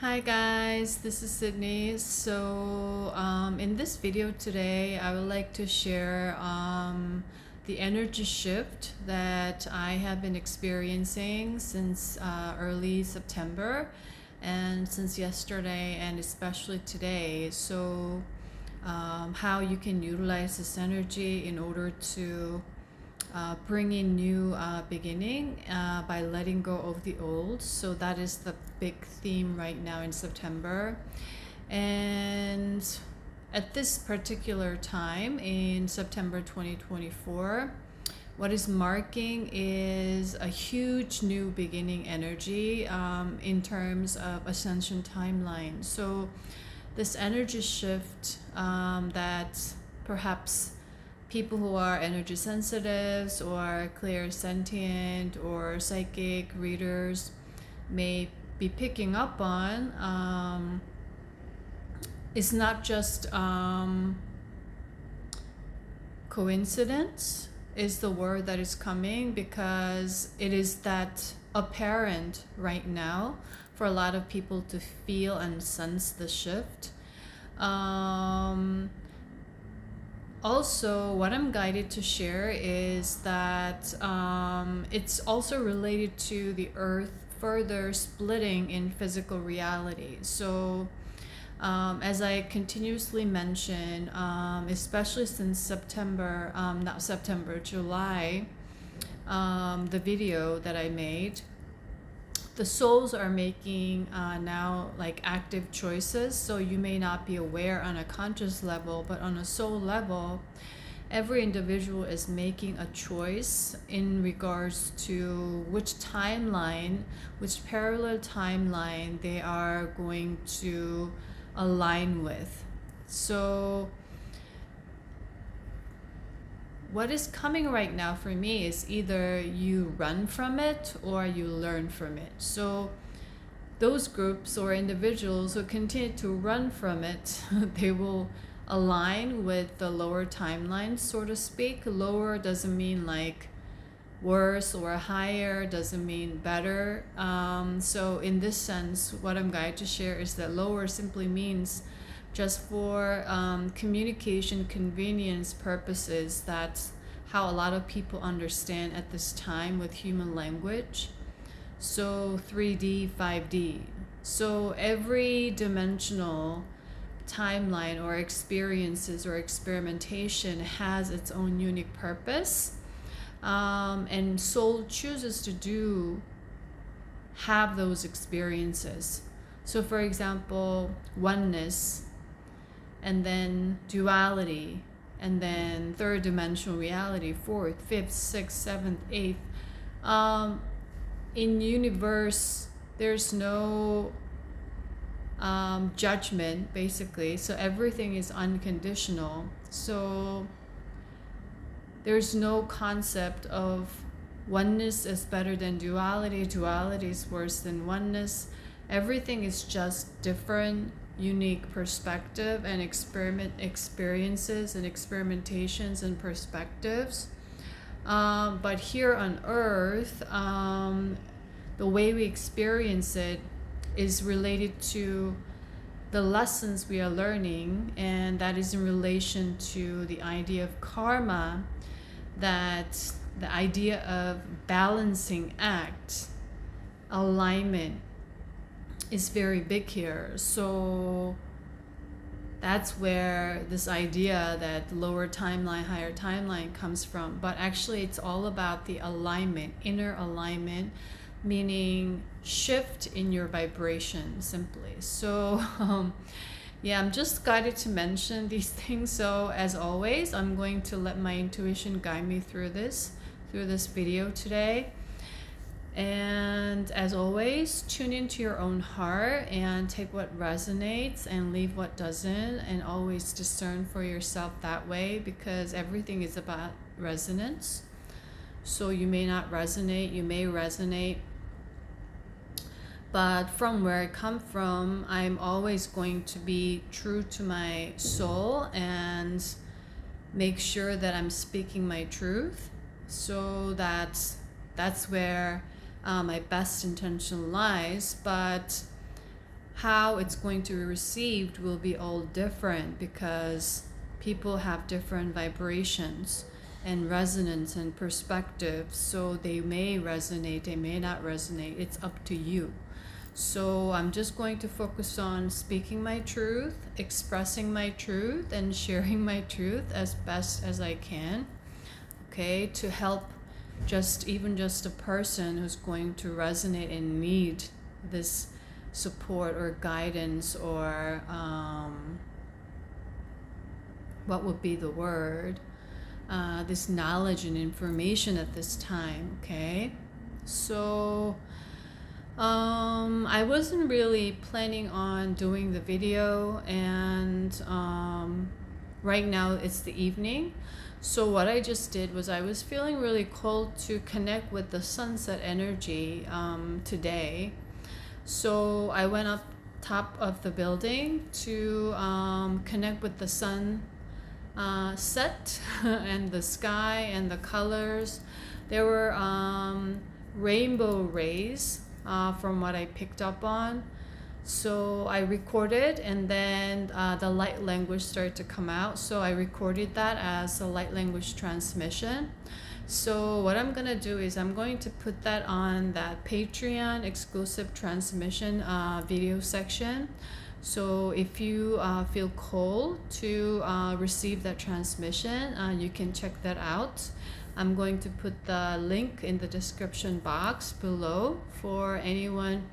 Hi guys, this is Sidney. In this video today, I would like to share the energy shift that I have been experiencing since early September and since yesterday and especially today. How you can utilize this energy in order to bring in new beginning by letting go of the old. So that is the big theme right now in September. And at this particular time in September 2024, what is marking is a huge new beginning energy in terms of Ascension timeline. So this energy shift that perhaps people who are energy sensitives or clairsentient or psychic readers may be picking up on is not just coincidence is the word that is coming, because it is that apparent right now for a lot of people to feel and sense the shift. Also, what I'm guided to share is that it's also related to the earth further splitting in physical reality. So as I continuously mention, especially since July, the video that I made, the souls are making now like active choices. So you may not be aware on a conscious level, but on a soul level, every individual is making a choice in regards to which timeline, which parallel timeline they are going to align with. So what is coming right now for me is either you run from it or you learn from it. So those groups or individuals who continue to run from it, they will align with the lower timeline, so to speak. Lower doesn't mean like worse, or higher doesn't mean better. So in this sense, what I'm going to share is that lower simply means just for communication convenience purposes. That's how a lot of people understand at this time with human language. So 3D, 5D. So every dimensional timeline or experiences or experimentation has its own unique purpose. And soul chooses to have those experiences. So for example, oneness, and then duality, and then third dimensional reality, fourth, fifth, sixth, seventh, eighth. In universe, there's no judgment, basically. So everything is unconditional. So there's no concept of oneness is better than duality, duality is worse than oneness. Everything is just different, unique perspective and experiences and experimentations and perspectives. But here on earth, the way we experience it is related to the lessons we are learning, and that is in relation to the idea of karma, that the idea of balancing act, alignment is very big here. So that's where this idea that lower timeline, higher timeline comes from. But actually it's all about the alignment, inner alignment, meaning shift in your vibration simply. So yeah, I'm just guided to mention these things. So as always, I'm going to let my intuition guide me through this video today. And as always, tune into your own heart and take what resonates and leave what doesn't, and always discern for yourself that way, because everything is about resonance. So you may not resonate, you may resonate, but from where I come from, I'm always going to be true to my soul and make sure that I'm speaking my truth. So that's where my best intention lies. But how it's going to be received will be all different, because people have different vibrations and resonance and perspectives. So they may resonate, they may not resonate. It's up to you. So I'm just going to focus on speaking my truth, expressing my truth, and sharing my truth as best as I can, okay, to help even just a person who's going to resonate and need this support or guidance, or what would be the word, this knowledge and information at this time, okay? So I wasn't really planning on doing the video, and right now it's the evening. So what I just did was, I was feeling really called to connect with the sunset energy today. So I went up top of the building to connect with the sun set and the sky and the colors. There were rainbow rays from what I picked up on. So I recorded, and then the light language started to come out. So I recorded that as a light language transmission. So what I'm going to do is, I'm going to put that on that Patreon exclusive transmission video section. So if you feel called to receive that transmission, you can check that out. I'm going to put the link in the description box below for anyone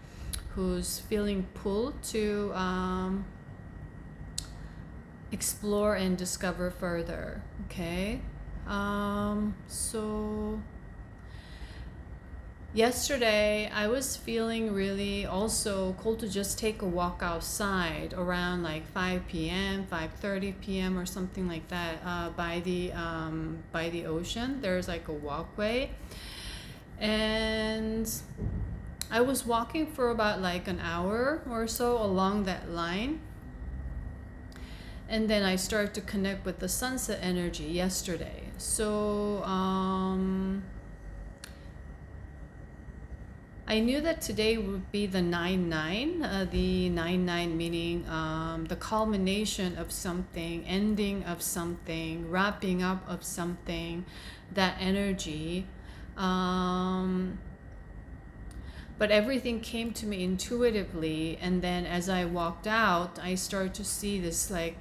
who's feeling pulled to explore and discover further, okay? So yesterday I was feeling really also called to just take a walk outside around like 5 p.m., 5:30 p.m. or something like that, by the ocean. There's like a walkway, and I was walking for about like an hour or so along that line. And then I started to connect with the sunset energy yesterday. So I knew that today would be the 9-9, the 9-9 meaning the culmination of something, ending of something, wrapping up of something, that energy. But everything came to me intuitively, and then as I walked out, I started to see this like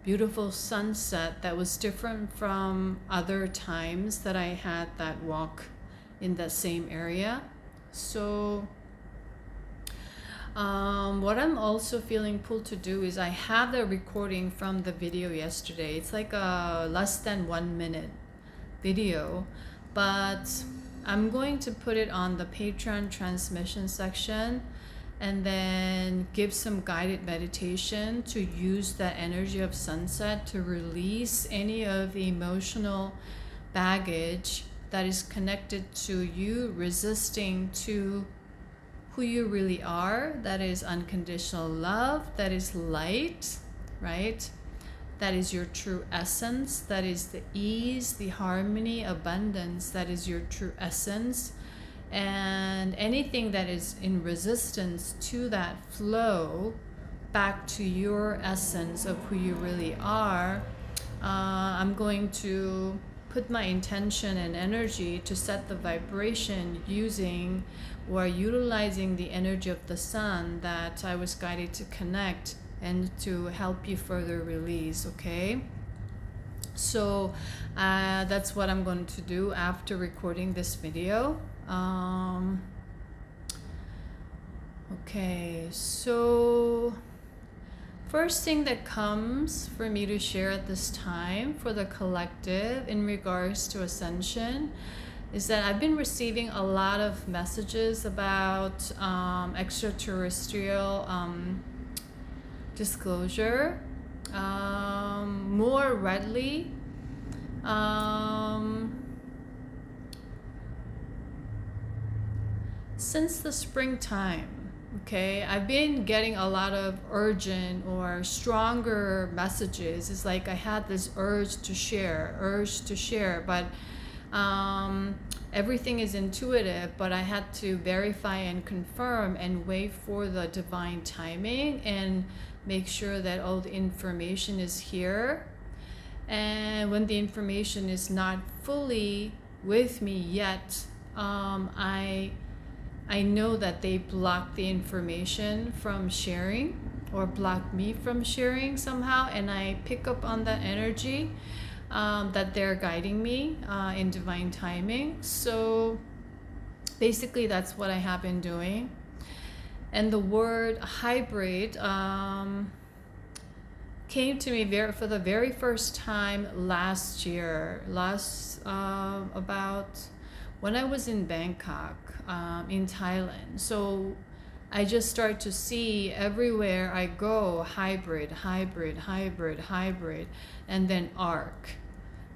beautiful sunset that was different from other times that I had that walk in that same area. So what I'm also feeling pulled to do is, I have the recording from the video yesterday. It's like a less than 1 minute video, but I'm going to put it on the Patreon transmission section, and then give some guided meditation to use that energy of sunset to release any of the emotional baggage that is connected to you resisting to who you really are. That is unconditional love, that is light, right? That is your true essence. That is the ease, the harmony, abundance. That is your true essence. And anything that is in resistance to that flow back to your essence of who you really are, I'm going to put my intention and energy to set the vibration using or utilizing the energy of the sun that I was guided to connect, and to help you further release, okay? So that's what I'm going to do after recording this video. Okay, so first thing that comes for me to share at this time for the collective in regards to Ascension is that I've been receiving a lot of messages about extraterrestrial disclosure more readily. Since the springtime, okay, I've been getting a lot of urgent or stronger messages. It's like I had this urge to share, but Everything is intuitive, but I had to verify and confirm and wait for the divine timing and make sure that all the information is here. And when the information is not fully with me yet, I know that they block the information from sharing or block me from sharing somehow, and I pick up on that energy that they're guiding me in divine timing. So basically that's what I have been doing. And the word hybrid came to me for the very first time last year, about when I was in Bangkok, in Thailand. So I just start to see everywhere I go, hybrid, and then Ark,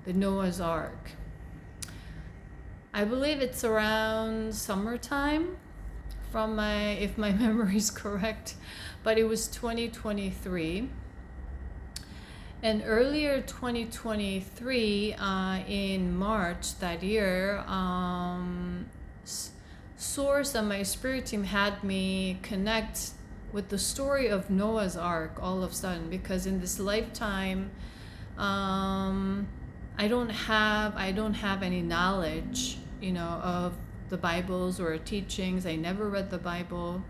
the Noah's Ark. I believe it's around summertime, if my memory is correct, but it was 2023. And earlier 2023, in March that year, Source and my spirit team had me connect with the story of Noah's Ark all of a sudden, because in this lifetime, I don't have any knowledge, of the Bibles or teachings. I never read the Bible.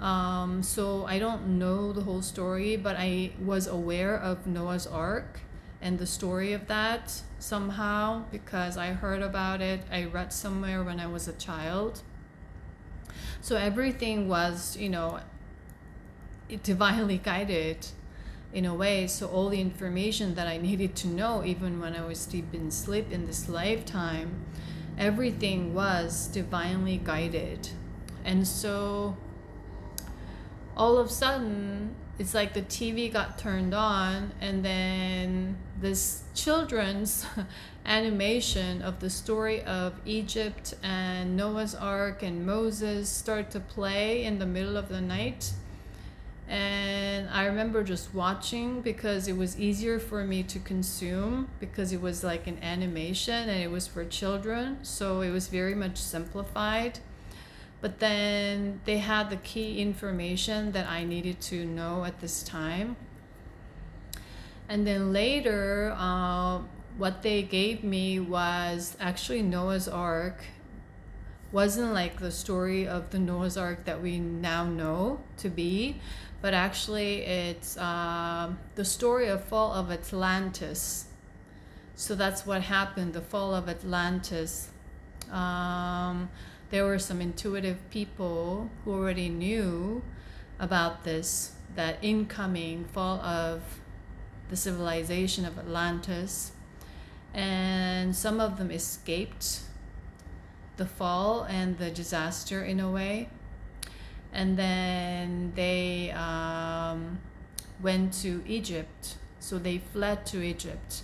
So I don't know the whole story, but I was aware of Noah's Ark and the story of that somehow because I heard about it. I read somewhere when I was a child. So everything was, divinely guided in a way. So all the information that I needed to know, even when I was deep in sleep in this lifetime, everything was divinely guided. And so all of a sudden, it's like the TV got turned on, and then this children's animation of the story of Egypt and Noah's Ark and Moses started to play in the middle of the night. And I remember just watching because it was easier for me to consume because it was like an animation and it was for children. So it was very much simplified. But then they had the key information that I needed to know at this time. And then later, what they gave me was actually Noah's Ark. Wasn't like the story of the Noah's Ark that we now know to be, but actually it's the story of fall of Atlantis. So that's what happened, the fall of Atlantis. There were some intuitive people who already knew about this, that incoming fall of the civilization of Atlantis. And some of them escaped the fall and the disaster in a way. And then they went to Egypt. So they fled to Egypt.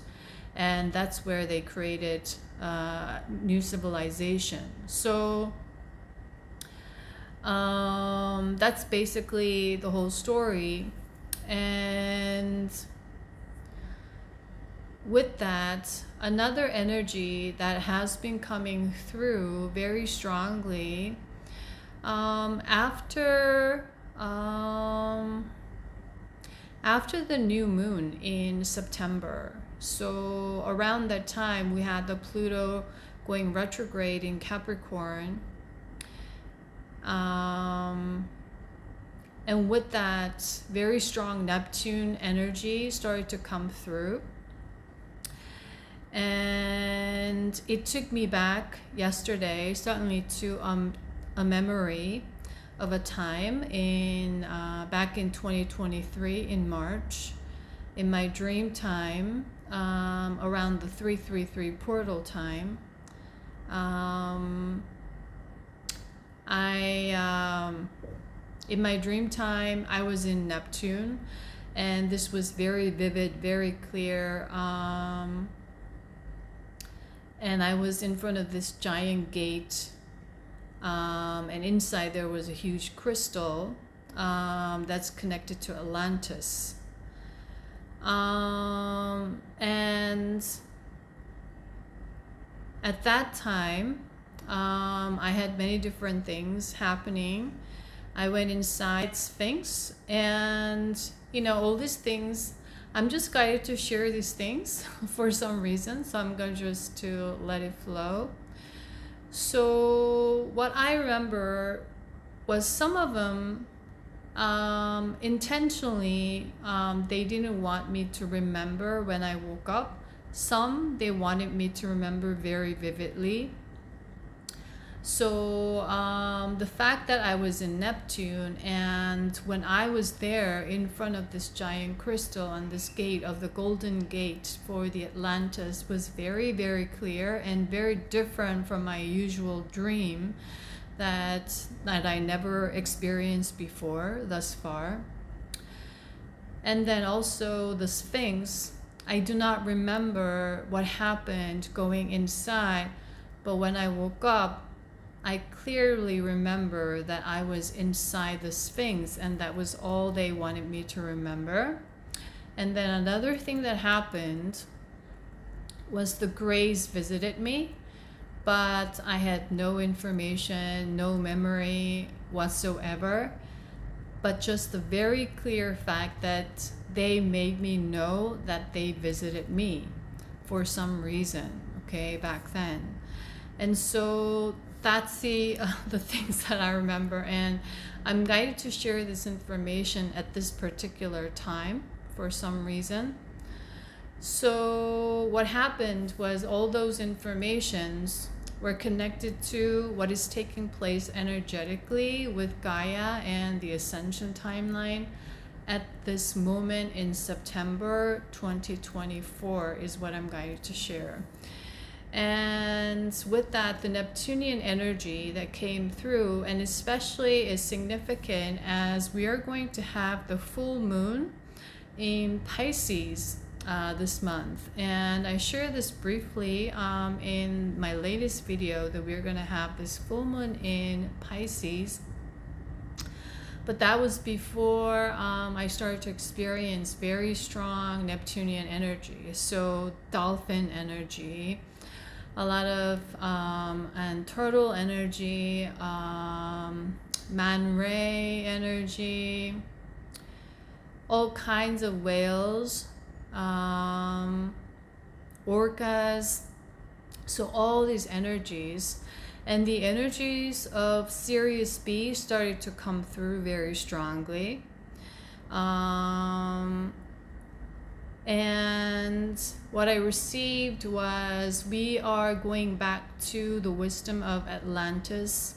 And that's where they created new civilization. So that's basically the whole story. And with that, another energy that has been coming through very strongly after the new moon in September. So around that time, we had the Pluto going retrograde in Capricorn. And with that, very strong Neptune energy started to come through. And it took me back yesterday, suddenly to a memory of a time in back in 2023 in March, in my dream time, around the 333 portal time. In my dream time, I was in Neptune, and this was very vivid, very clear. And I was in front of this giant gate, and inside there was a huge crystal that's connected to Atlantis. And at that time, I had many different things happening. I went inside Sphinx, and all these things, I'm just guided to share these things for some reason, so I'm going just to let it flow. So what I remember was some of them intentionally, they didn't want me to remember when I woke up. Some they wanted me to remember very vividly. So the fact that I was in Neptune, and when I was there in front of this giant crystal on this gate of the Golden Gate for the Atlantis was very, very clear and very different from my usual dream that I never experienced before thus far. And then also the Sphinx, I do not remember what happened going inside, but when I woke up, I clearly remember that I was inside the Sphinx, and that was all they wanted me to remember. And then another thing that happened was the Greys visited me, but I had no information, no memory whatsoever, but just the very clear fact that they made me know that they visited me for some reason, okay, back then. And so that's the things that I remember, and I'm guided to share this information at this particular time for some reason. So what happened was all those informations were connected to what is taking place energetically with Gaia and the Ascension timeline at this moment in September 2024 is what I'm guided to share. And with that, the Neptunian energy that came through, and especially is significant as we are going to have the full moon in Pisces this month. And I shared this briefly in my latest video that we're going to have this full moon in Pisces. But that was before I started to experience very strong Neptunian energy. So Dolphin energy, a lot of and turtle energy, man ray energy, all kinds of whales, orcas. So all these energies, and the energies of Sirius B started to come through very strongly. And what I received was we are going back to the wisdom of Atlantis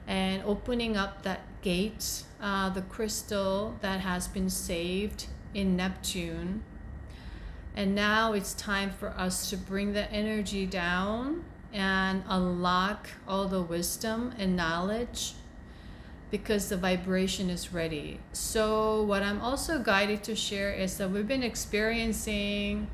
and opening up that gate, the crystal that has been saved in Neptune. And now it's time for us to bring the energy down and unlock all the wisdom and knowledge, because the vibration is ready. So what I'm also guided to share is that we've been experiencing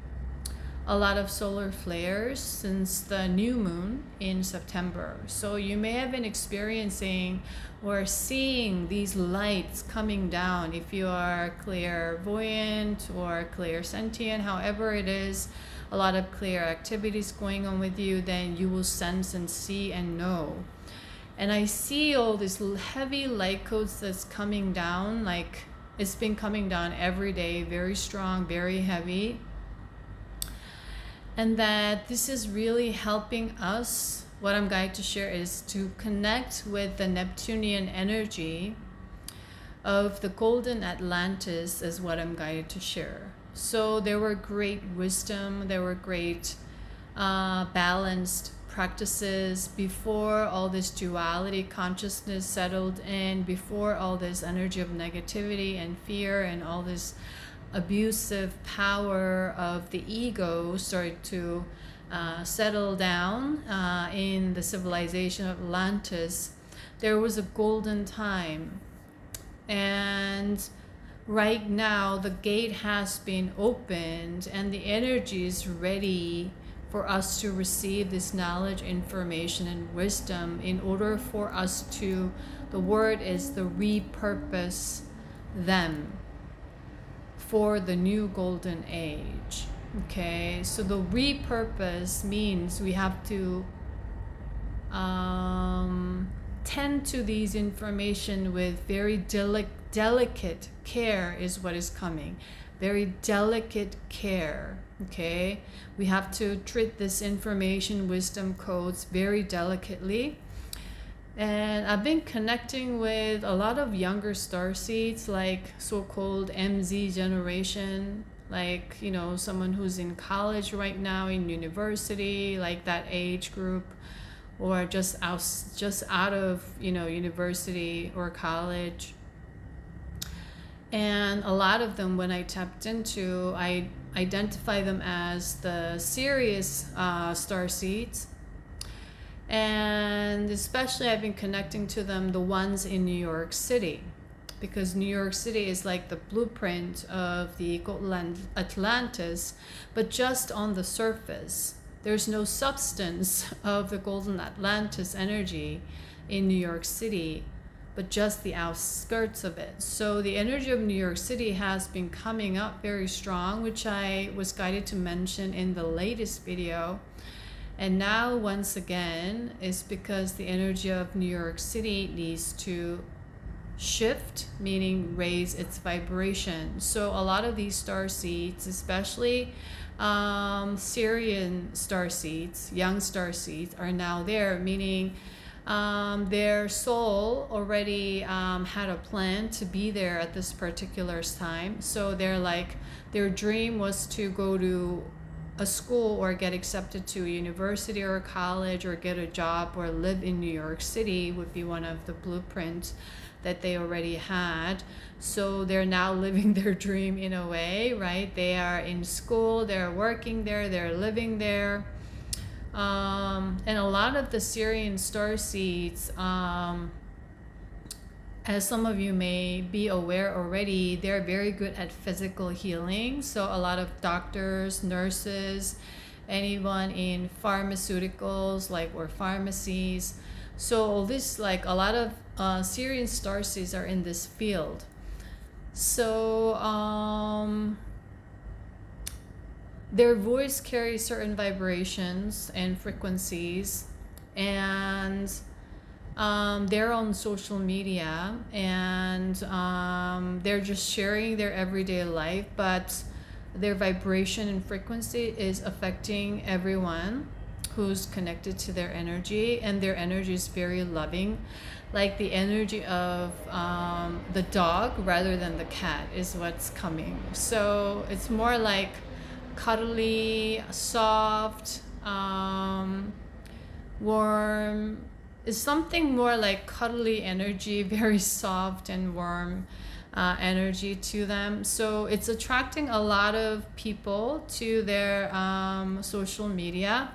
a lot of solar flares since the new moon in September. So you may have been experiencing or seeing these lights coming down if you are clairvoyant or clairsentient, however it is, a lot of clear activities going on with you, then you will sense and see and know. And I see all these heavy light codes that's coming down, like it's been coming down every day, very strong, very heavy. And that this is really helping us. What I'm going to share is to connect with the Neptunian energy of the Golden Atlantis is what I'm guided to share. So there were great wisdom, there were great balanced practices before all this duality consciousness settled in, before all this energy of negativity and fear and all this abusive power of the ego started to settle down in the civilization of Atlantis. There was a golden time, and right now the gate has been opened and the energy is ready for us to receive this knowledge, information, and wisdom in order for us to, the word is the repurpose them for the new golden age. Okay, so the repurpose means we have to tend to these information with very delicate care is what is coming. Very delicate care. Okay, we have to treat this information, wisdom codes, very delicately. And I've been connecting with a lot of younger starseeds, like so-called MZ generation, like, you know, someone who's in college right now, in university, like that age group, or just out of, you know, university or college. And a lot of them, when I tapped into, I identify them as the serious starseeds. And especially I've been connecting to them, the ones in New York City, because New York City is like the blueprint of the Golden Atlantis, but just on the surface. There's no substance of the Golden Atlantis energy in New York City, but just the outskirts of it. So the energy of New York City has been coming up very strong, which I was guided to mention in the latest video. And now, once again, is because the energy of New York City needs to shift, meaning raise its vibration. So a lot of these star seeds, especially Syrian star seeds, young star seeds, are now there, meaning their soul already had a plan to be there at this particular time. So they're like, their dream was to go to a school or get accepted to a university or a college or get a job or live in New York City would be one of the blueprints that they already had. So they're now living their dream in a way, right? They are in school, they're working there, they're living there. And a lot of the Syrian starseeds, as some of you may be aware already, they're very good at physical healing. So a lot of doctors, nurses, anyone in pharmaceuticals, like, or pharmacies. So this, like, a lot of Syrian starseeds are in this field. So their voice carries certain vibrations and frequencies, and they're on social media, and they're just sharing their everyday life, but their vibration and frequency is affecting everyone who's connected to their energy, and their energy is very loving, like the energy of the dog rather than the cat is what's coming. So it's more like cuddly, soft, warm. Is something more like cuddly energy, very soft and warm energy to them. So it's attracting a lot of people to their social media.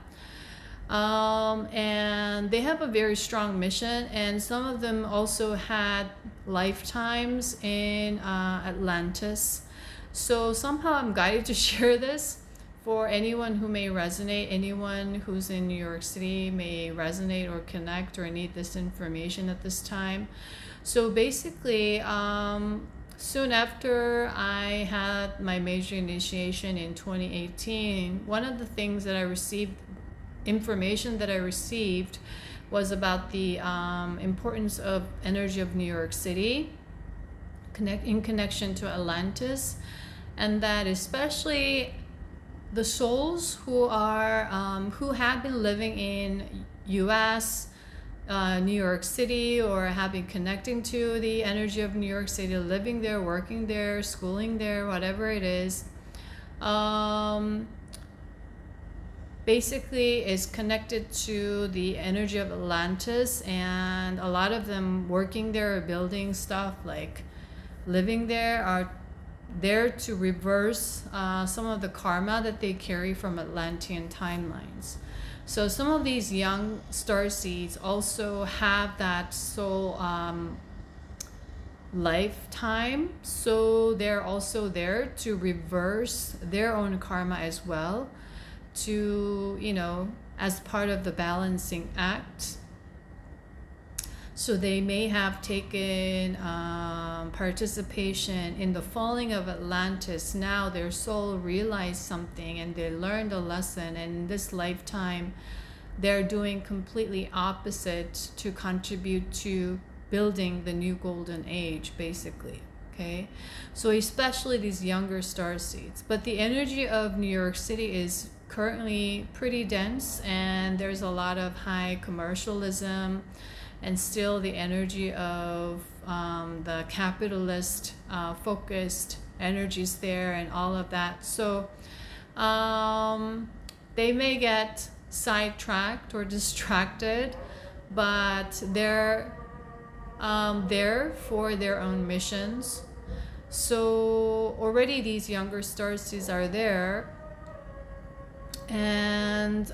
And they have a very strong mission, and some of them also had lifetimes in Atlantis. So somehow I'm guided to share this for anyone who may resonate, anyone who's in New York City may resonate or connect or need this information at this time. So basically, soon after I had my major initiation in 2018, one of the things that I received, information that I received, was about the importance of energy of New York City in connection to Atlantis, and that especially the souls who are who have been living in U.S., New York City, or have been connecting to the energy of New York City, living there, working there, schooling there, whatever it is, basically is connected to the energy of Atlantis, and a lot of them working there, building stuff, like living there, are there to reverse some of the karma that they carry from Atlantean timelines. So some of these young starseeds also have that soul lifetime, so they're also there to reverse their own karma as well, to, you know, as part of the balancing act. So they may have taken participation in the falling of Atlantis. Now their soul realized something and they learned a lesson. And in this lifetime, they're doing completely opposite to contribute to building the new golden age, basically. Okay, so especially these younger star seeds. But the energy of New York City is currently pretty dense, and there's a lot of high commercialism, and still the energy of the capitalist focused energies there and all of that. So they may get sidetracked or distracted, but they're there for their own missions. So already these younger starseeds are there, and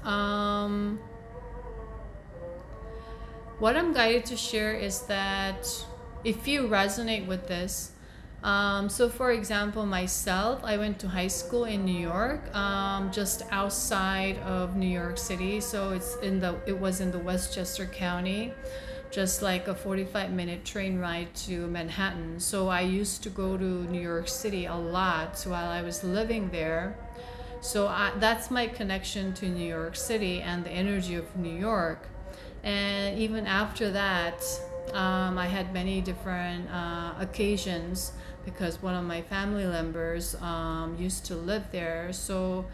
what I'm guided to share is that if you resonate with this, so for example, myself, I went to high school in New York, just outside of New York City. So it was in the Westchester County, just like a 45-minute train ride to Manhattan. So I used to go to New York City a lot while I was living there. So that's my connection to New York City and the energy of New York. And even after that, I had many different occasions because one of my family members used to live there. So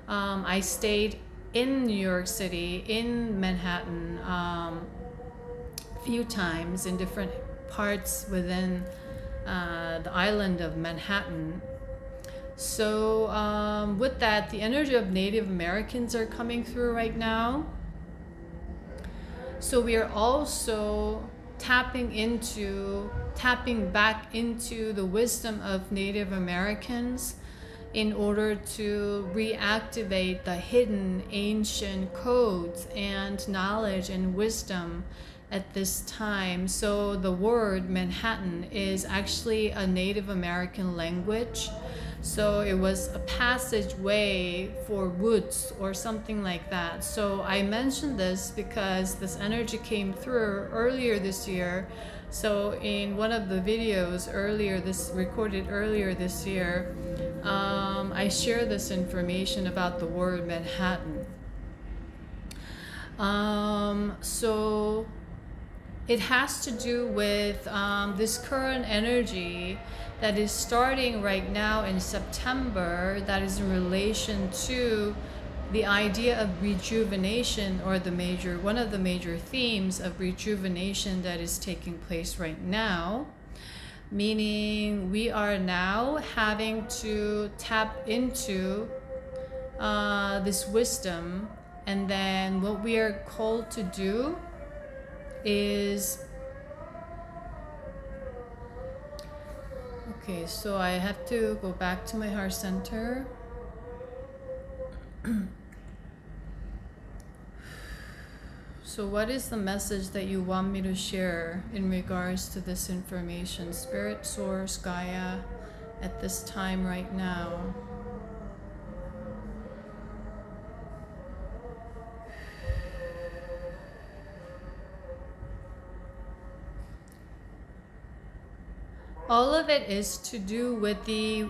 I stayed in New York City, in Manhattan, few times in different parts within the island of Manhattan. So with that, the energy of Native Americans are coming through right now. So we are also tapping back into the wisdom of Native Americans in order to reactivate the hidden ancient codes and knowledge and wisdom at this time. So the word Manhattan is actually a Native American language. So it was a passageway for woods or something like that. So I mentioned this because this energy came through earlier this year. So in one of the videos recorded earlier this year, I share this information about the word Manhattan. So it has to do with this current energy that is starting right now in September, that is in relation to the idea of rejuvenation, or one of the major themes of rejuvenation that is taking place right now. Meaning we are now having to tap into this wisdom, and then what we are called to do is, okay, so I have to go back to my heart center. So what is the message that you want me to share in regards to this information? Spirit, Source, Gaia, at this time right now. All of it is to do with the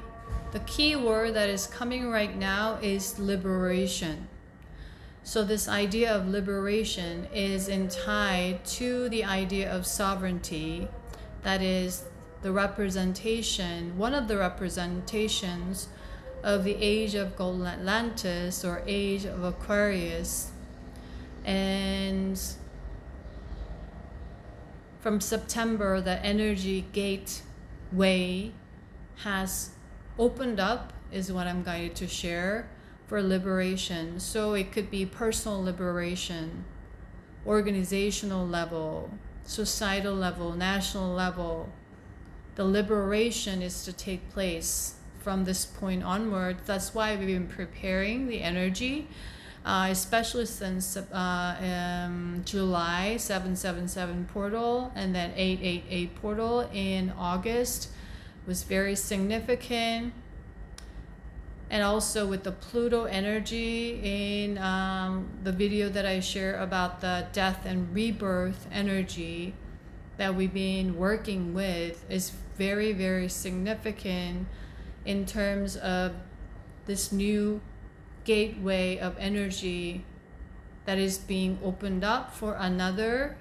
key word that is coming right now is liberation. So this idea of liberation is tied to the idea of sovereignty. That is the representation, one of the representations of the age of Golden Atlantis or age of Aquarius. And from September, the energy gateway has opened up, is what I'm guided to share, for liberation. So it could be personal liberation, organizational level, societal level, national level. The liberation is to take place from this point onward. That's why we've been preparing the energy, especially since July 777 portal and then 888 portal in August was very significant. And also with the Pluto energy in the video that I share about the death and rebirth energy, that we've been working with is very, very significant in terms of this new gateway of energy that is being opened up for another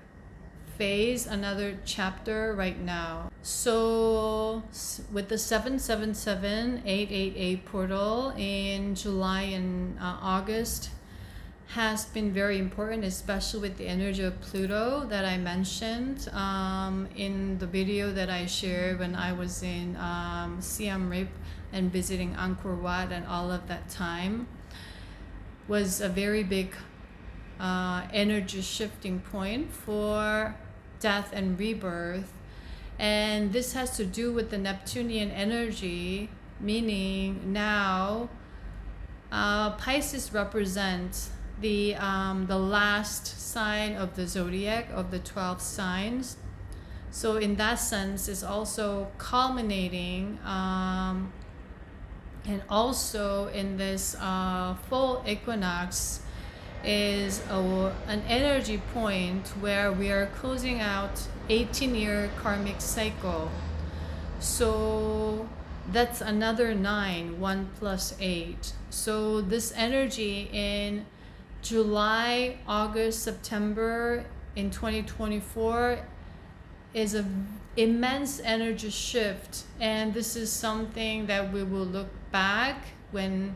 phase, another chapter right now. So with the 777-888 portal in July and August has been very important, especially with the energy of Pluto that I mentioned in the video that I shared when I was in Siem Reap and visiting Angkor Wat, and all of that time was a very big energy shifting point for death and rebirth. And this has to do with the Neptunian energy, meaning now Pisces represents the last sign of the zodiac of the 12 signs. So in that sense, it's also culminating and also in this full equinox is an energy point where we are closing out 18-year karmic cycle. So that's another 9, 1 plus 8. So this energy in July, August, September in 2024 is an immense energy shift, and this is something that we will look back when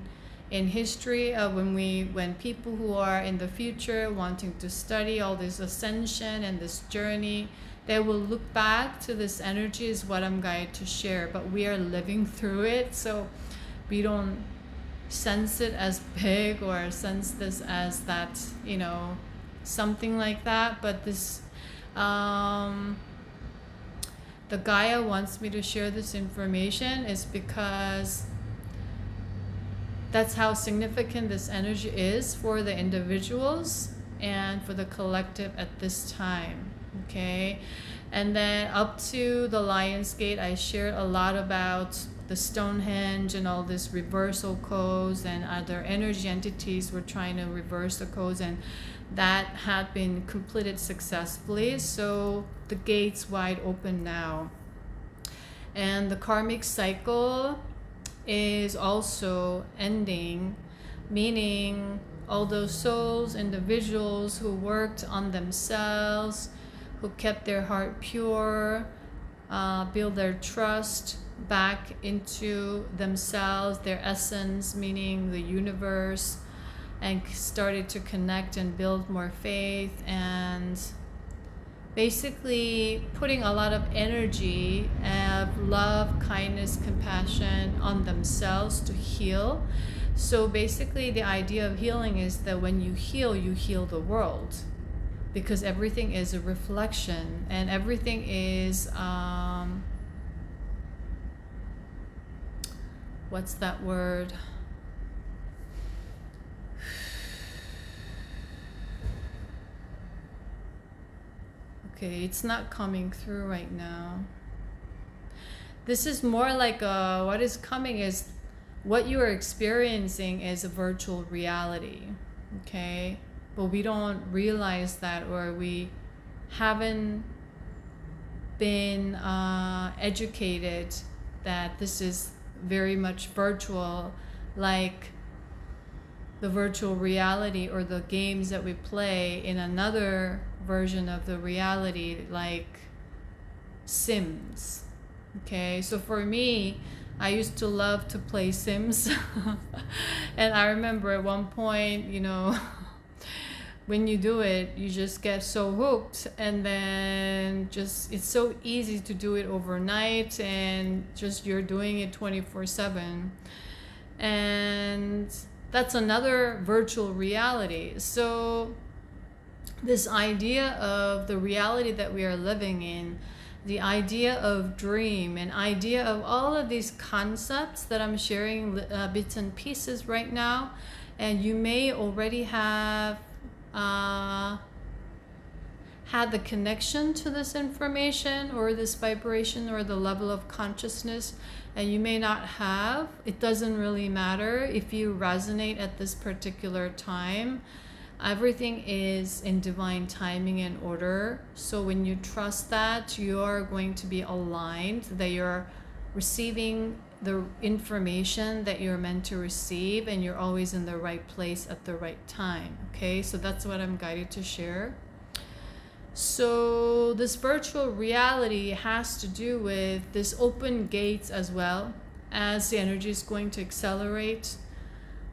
in history when people who are in the future wanting to study all this ascension and this journey, they will look back to this energy is what I'm going to share. But we are living through it, so we don't sense it as big or sense this as that, something like that. But this the Gaia wants me to share this information is because that's how significant this energy is for the individuals and for the collective at this time. Okay, and then up to the Lion's Gate, I shared a lot about the Stonehenge and all this reversal codes, and other energy entities were trying to reverse the codes, and that had been completed successfully. So the gate's wide open now, and the karmic cycle is also ending, meaning all those souls, individuals who worked on themselves, who kept their heart pure, build their trust back into themselves, their essence, meaning the universe, and started to connect and build more faith, and basically putting a lot of energy of love, kindness, compassion on themselves to heal. So basically the idea of healing is that when you heal the world, because everything is a reflection, and everything is what's that word? Okay, it's not coming through right now. This is more like what is coming is what you are experiencing is a virtual reality. Okay, but we don't realize that, or we haven't been educated that this is very much virtual, like the virtual reality or the games that we play in another version of the reality, like Sims. Okay, so for me, I used to love to play Sims and I remember at one point, when you do it, you just get so hooked, and then just it's so easy to do it overnight, and just you're doing it 24/7, and that's another virtual reality. So this idea of the reality that we are living in, the idea of dream, and idea of all of these concepts that I'm sharing bits and pieces right now, and you may already have had the connection to this information or this vibration or the level of consciousness, and you may not have. It doesn't really matter if you resonate at this particular time. Everything is in divine timing and order. So when you trust that, you are going to be aligned, that you're receiving the information that you're meant to receive, and you're always in the right place at the right time. Okay, so that's what I'm guided to share. So this virtual reality has to do with this open gates as well, as the energy is going to accelerate.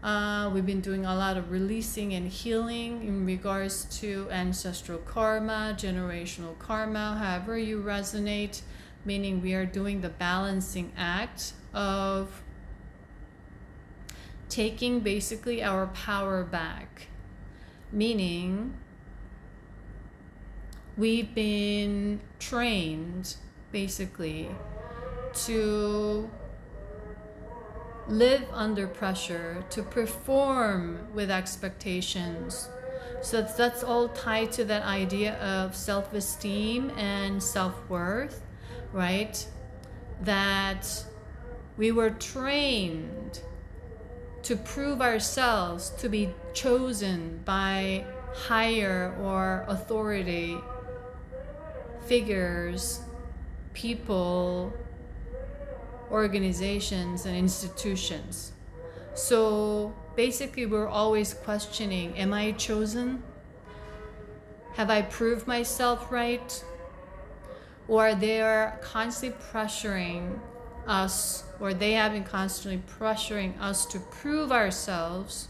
We've been doing a lot of releasing and healing in regards to ancestral karma, generational karma, however you resonate, meaning we are doing the balancing act of taking basically our power back, meaning we've been trained basically to live under pressure, to perform with expectations. So that's all tied to that idea of self-esteem and self-worth, right? That we were trained to prove ourselves to be chosen by higher or authority figures, people, organizations, and institutions. So basically we're always questioning, am I chosen? Have I proved myself right? Or they're constantly pressuring us, or they have been constantly pressuring us to prove ourselves,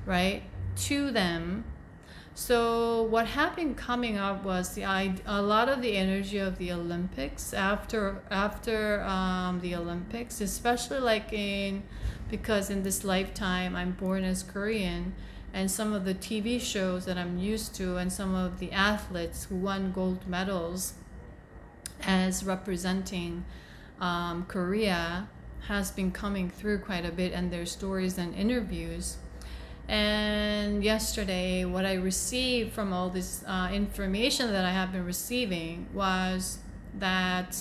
right, to them. So what happened coming up was a lot of the energy of the Olympics after the Olympics, especially because in this lifetime I'm born as Korean, and some of the TV shows that I'm used to and some of the athletes who won gold medals as representing Korea has been coming through quite a bit, and their stories and interviews. And yesterday, what I received from all this information that I have been receiving was that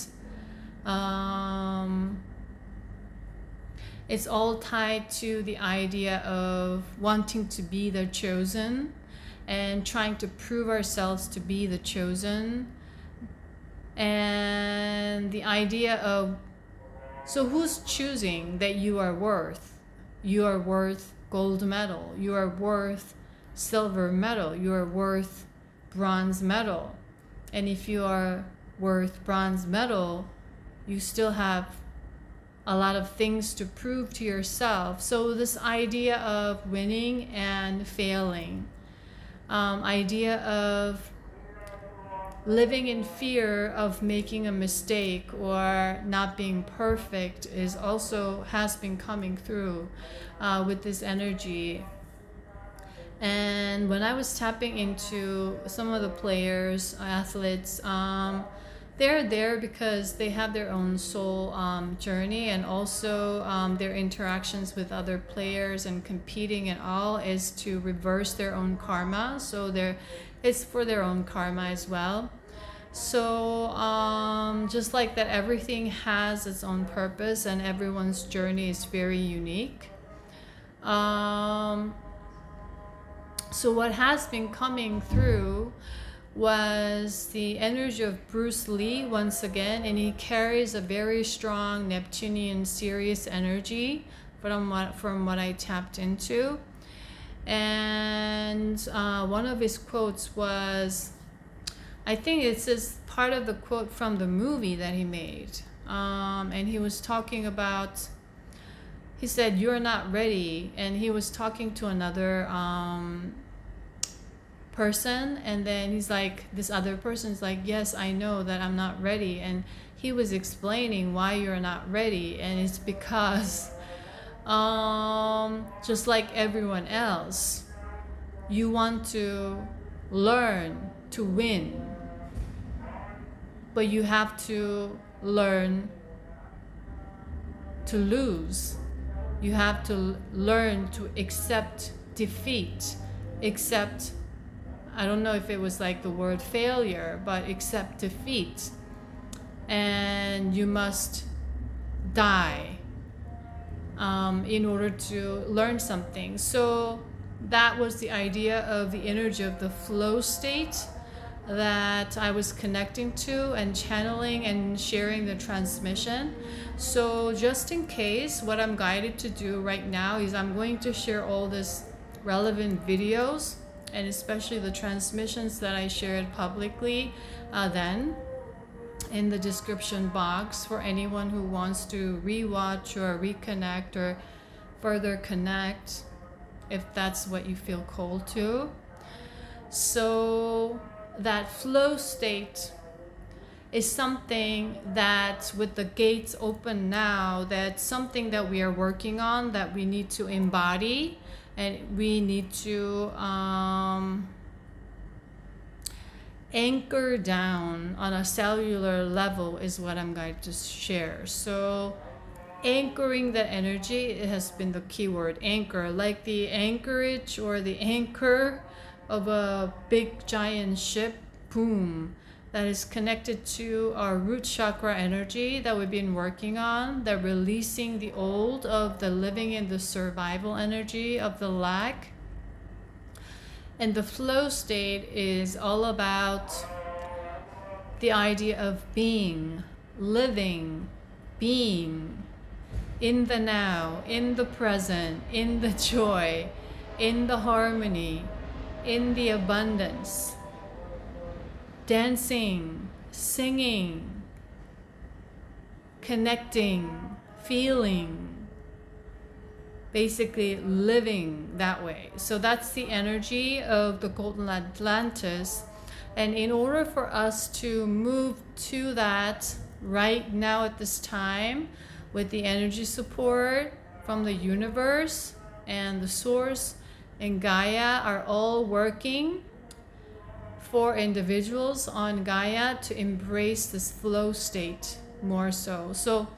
it's all tied to the idea of wanting to be the chosen and trying to prove ourselves to be the chosen. And the idea of, so who's choosing that you are worth? You are worth gold medal, you are worth silver medal, you are worth bronze medal. And if you are worth bronze medal, you still have a lot of things to prove to yourself. So this idea of winning and failing, idea of living in fear of making a mistake or not being perfect has been coming through with this energy. And when I was tapping into some of the players, athletes, they're there because they have their own soul journey, and also their interactions with other players and competing and all is to reverse their own karma. So it's for their own karma as well. So just like that, everything has its own purpose and everyone's journey is very unique. So what has been coming through was the energy of Bruce Lee once again, and he carries a very strong Neptunian Sirius energy from what I tapped into. And one of his quotes was, I think it's just part of the quote from the movie that he made, and he was talking about, he said, "You're not ready," and he was talking to another person, and then he's like, this other person's like, "Yes, I know that I'm not ready," and he was explaining why you're not ready, and it's because just like everyone else, you want to learn to win, but you have to learn to lose. You have to learn to accept defeat, accept, I don't know if it was like the word failure, but accept defeat. And you must die in order to learn something. So that was the idea of the energy of the flow state that I was connecting to and channeling and sharing the transmission. So just in case, what I'm guided to do right now is I'm going to share all this relevant videos, and especially the transmissions that I shared publicly then in the description box for anyone who wants to rewatch or reconnect or further connect, if that's what you feel called to. So that flow state is something that, with the gates open now, that's something that we are working on, that we need to embody, and we need to anchor down on a cellular level, is what I'm going to share. So anchoring that energy, it has been the keyword, anchor, like the anchorage or the anchor of a big giant ship, boom, that is connected to our root chakra energy that we've been working on, that releasing the old of the living in the survival energy of the lack. And the flow state is all about the idea of being, living, being in the now, in the present, in the joy, in the harmony, in the abundance, dancing, singing, connecting, feeling, basically living that way. So that's the energy of the Golden Atlantis. And in order for us to move to that right now at this time, with the energy support from the universe and the source and Gaia are all working for individuals on Gaia to embrace this flow state more so. So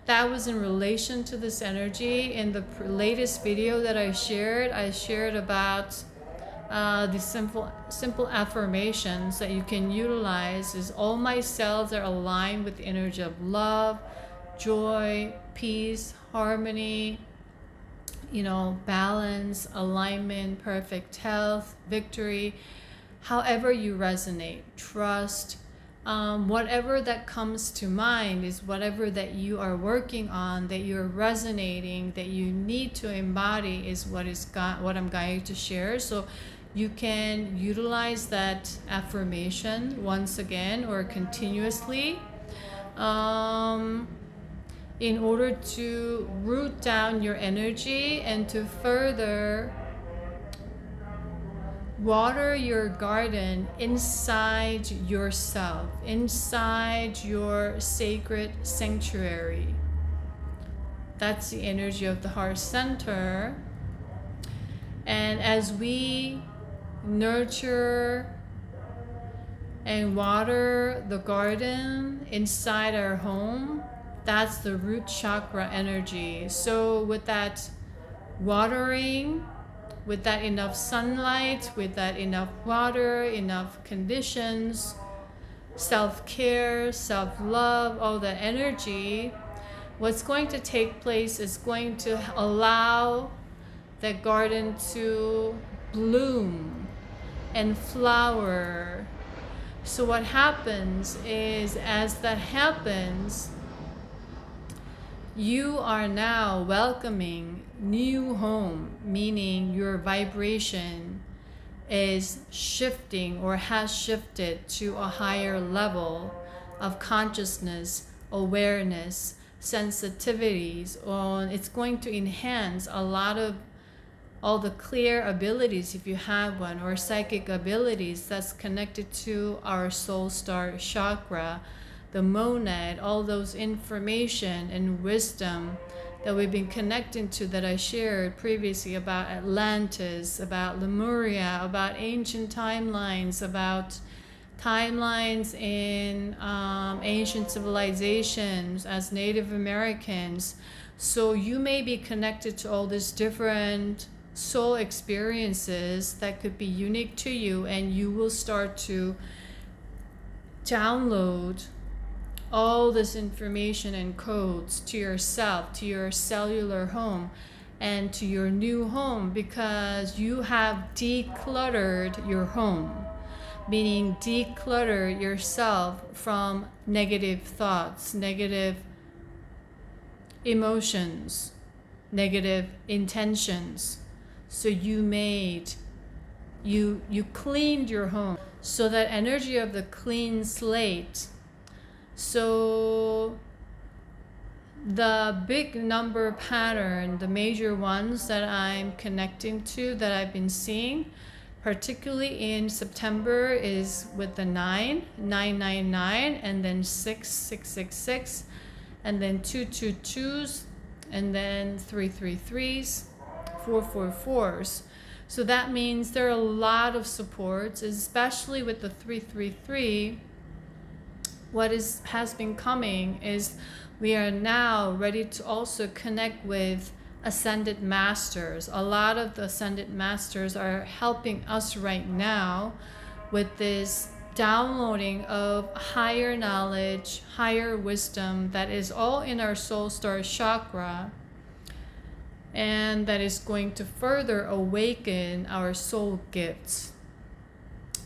that was in relation to this energy. In the latest video that I shared about the simple affirmations that you can utilize. Is all my cells are aligned with the energy of love, joy, peace, harmony, balance, alignment, perfect health, victory, however you resonate, trust, whatever that comes to mind is whatever that you are working on, that you're resonating, that you need to embody, is what I'm going to share. So you can utilize that affirmation once again or continuously in order to root down your energy and to further water your garden inside yourself, inside your sacred sanctuary. That's the energy of the heart center. And as we nurture and water the garden inside our home, that's the root chakra energy. So with that watering, with that enough sunlight, with that enough water, enough conditions, self-care, self-love, all that energy, what's going to take place is going to allow the garden to bloom and flower. So what happens is, as that happens, you are now welcoming new home, meaning your vibration is shifting or has shifted to a higher level of consciousness, awareness, sensitivities. It's going to enhance a lot of all the clear abilities, if you have one, or psychic abilities that's connected to our soul star chakra, the monad, all those information and wisdom that we've been connecting to, that I shared previously about Atlantis, about Lemuria, about ancient timelines, about timelines in ancient civilizations as Native Americans. So you may be connected to all these different soul experiences that could be unique to you, and you will start to download all this information and codes to yourself, to your cellular home, and to your new home, because you have decluttered your home, meaning declutter yourself from negative thoughts, negative emotions, negative intentions. So you cleaned your home. So that energy of the clean slate. So the big number pattern, the major ones that I'm connecting to, that I've been seeing, particularly in September, is with the 999, and then 6666, and then 222s, and then 333s, 444s. So that means there are a lot of supports, especially with the 333. What has been coming is we are now ready to also connect with ascended masters. A lot of the ascended masters are helping us right now with this downloading of higher knowledge, higher wisdom that is all in our soul star chakra, and that is going to further awaken our soul gifts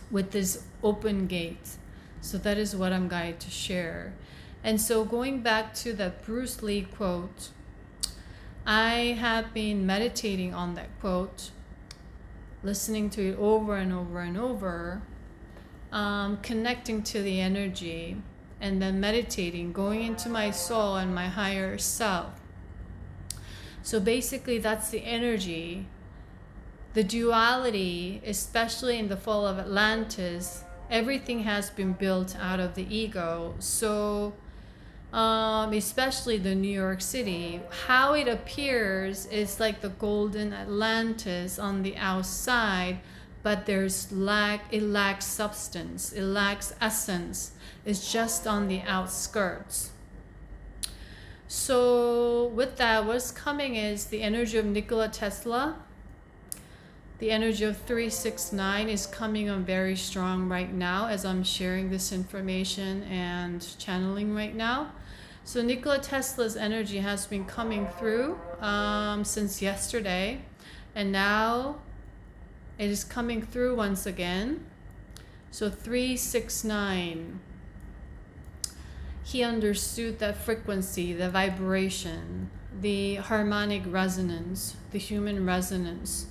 with this open gate. So that is what I'm going to share. And so going back to that Bruce Lee quote, I have been meditating on that quote, listening to it over and over and over, connecting to the energy, and then meditating, going into my soul and my higher self. So basically that's the energy. The duality, especially in the fall of Atlantis, everything has been built out of the ego. So especially the New York City, how it appears is like the golden Atlantis on the outside, but it lacks substance, it lacks essence. It's just on the outskirts. So with that, what's coming is the energy of Nikola Tesla. The energy of 369 is coming on very strong right now as I'm sharing this information and channeling right now. So Nikola Tesla's energy has been coming through since yesterday, and now it is coming through once again. So 369. He understood that frequency, the vibration, the harmonic resonance, the human resonance.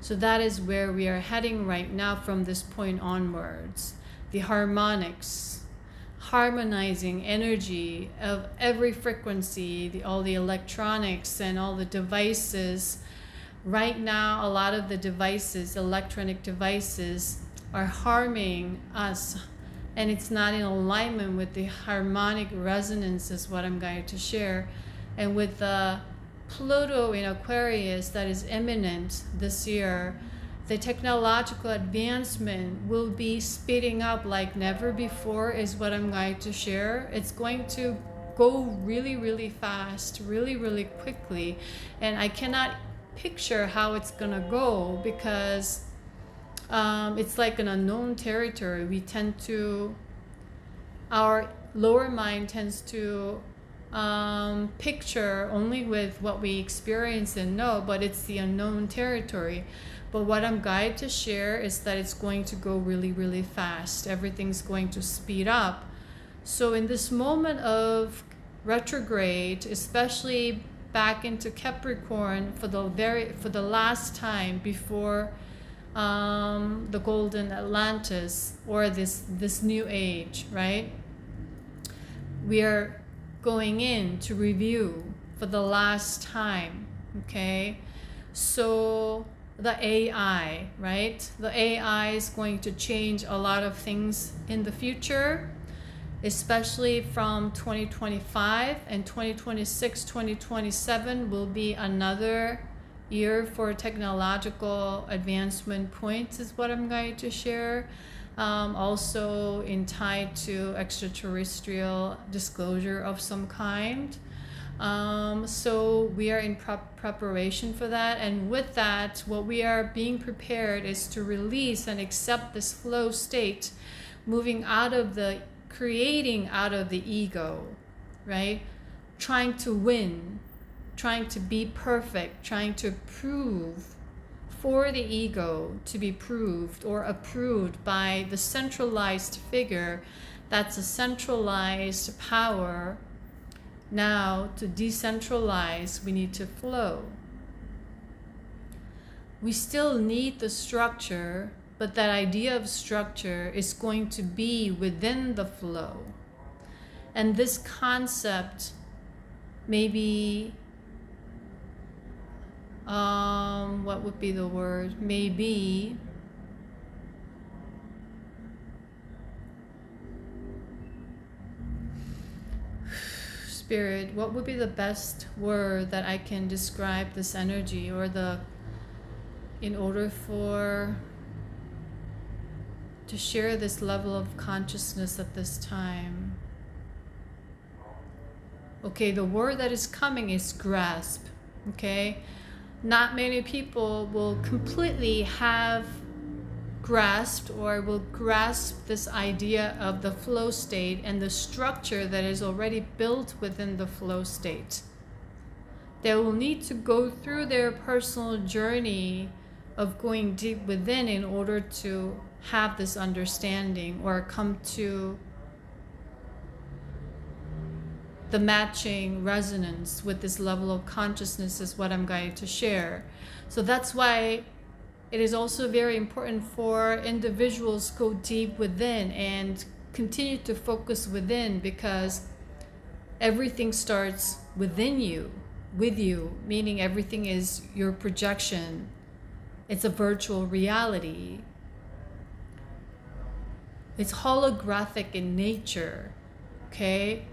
So that is where we are heading right now from this point onwards. The harmonics, harmonizing energy of every frequency, all the electronics and all the devices. Right now, a lot of the devices, electronic devices, are harming us, and it's not in alignment with the harmonic resonance, is what I'm going to share. And with the Pluto in Aquarius that is imminent this year, the technological advancement will be speeding up like never before, is what I'm going to share. It's going to go really, really fast, really, really quickly. And I cannot picture how it's going to go, because it's like an unknown territory. Our lower mind tends to picture only with what we experience and know, but it's the unknown territory. But what I'm guided to share is that it's going to go really, really fast. Everything's going to speed up. So in this moment of retrograde, especially back into Capricorn for the last time before the golden Atlantis, or this new age, right? We are going in to review for the last time, okay? So the AI, right? The AI is going to change a lot of things in the future, especially from 2025, and 2026, 2027 will be another year for technological advancement points, is what I'm going to share. Also in tied to extraterrestrial disclosure of some kind. So we are in preparation for that, and with that, what we are being prepared is to release and accept this flow state, creating out of the ego, right? Trying to win trying to be perfect, trying to prove for the ego to be proved or approved by the centralized figure. That's a centralized power. Now, to decentralize, we need to flow. We still need the structure, but that idea of structure is going to be within the flow. And this concept maybe, what would be the word? Maybe Spirit, what would be the best word that I can describe this energy, or in order to share this level of consciousness at this time? Okay, the word that is coming is grasp. Okay, not many people will completely have grasped or will grasp this idea of the flow state and the structure that is already built within the flow state. They will need to go through their personal journey of going deep within in order to have this understanding or come to the matching resonance with this level of consciousness is what I'm going to share. So that's why it is also very important for individuals to go deep within and continue to focus within, because everything starts within you, with you, meaning everything is your projection. It's a virtual reality. It's holographic in nature, okay?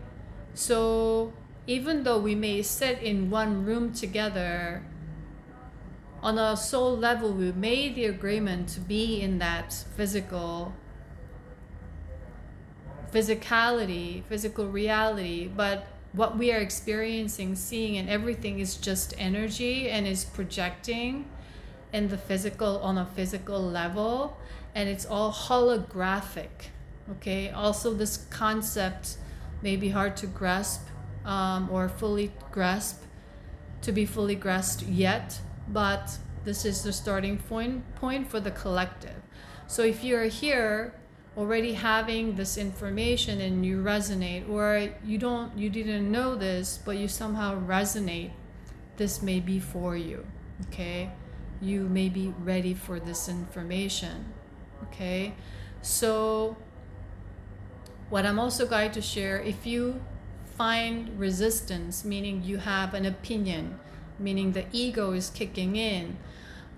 So even though we may sit in one room together, on a soul level, we made the agreement to be in that physicality, physical reality, but what we are experiencing, seeing, and everything is just energy and is projecting in the physical, on a physical level, and it's all holographic. Okay, also this concept may be hard to grasp or fully grasp, to be fully grasped yet, but this is the starting point for the collective. So if you're here already having this information and you resonate, or you didn't know this but you somehow resonate, this may be for you. Okay, you may be ready for this information. Okay, so what I'm also going to share, if you find resistance, meaning you have an opinion, meaning the ego is kicking in,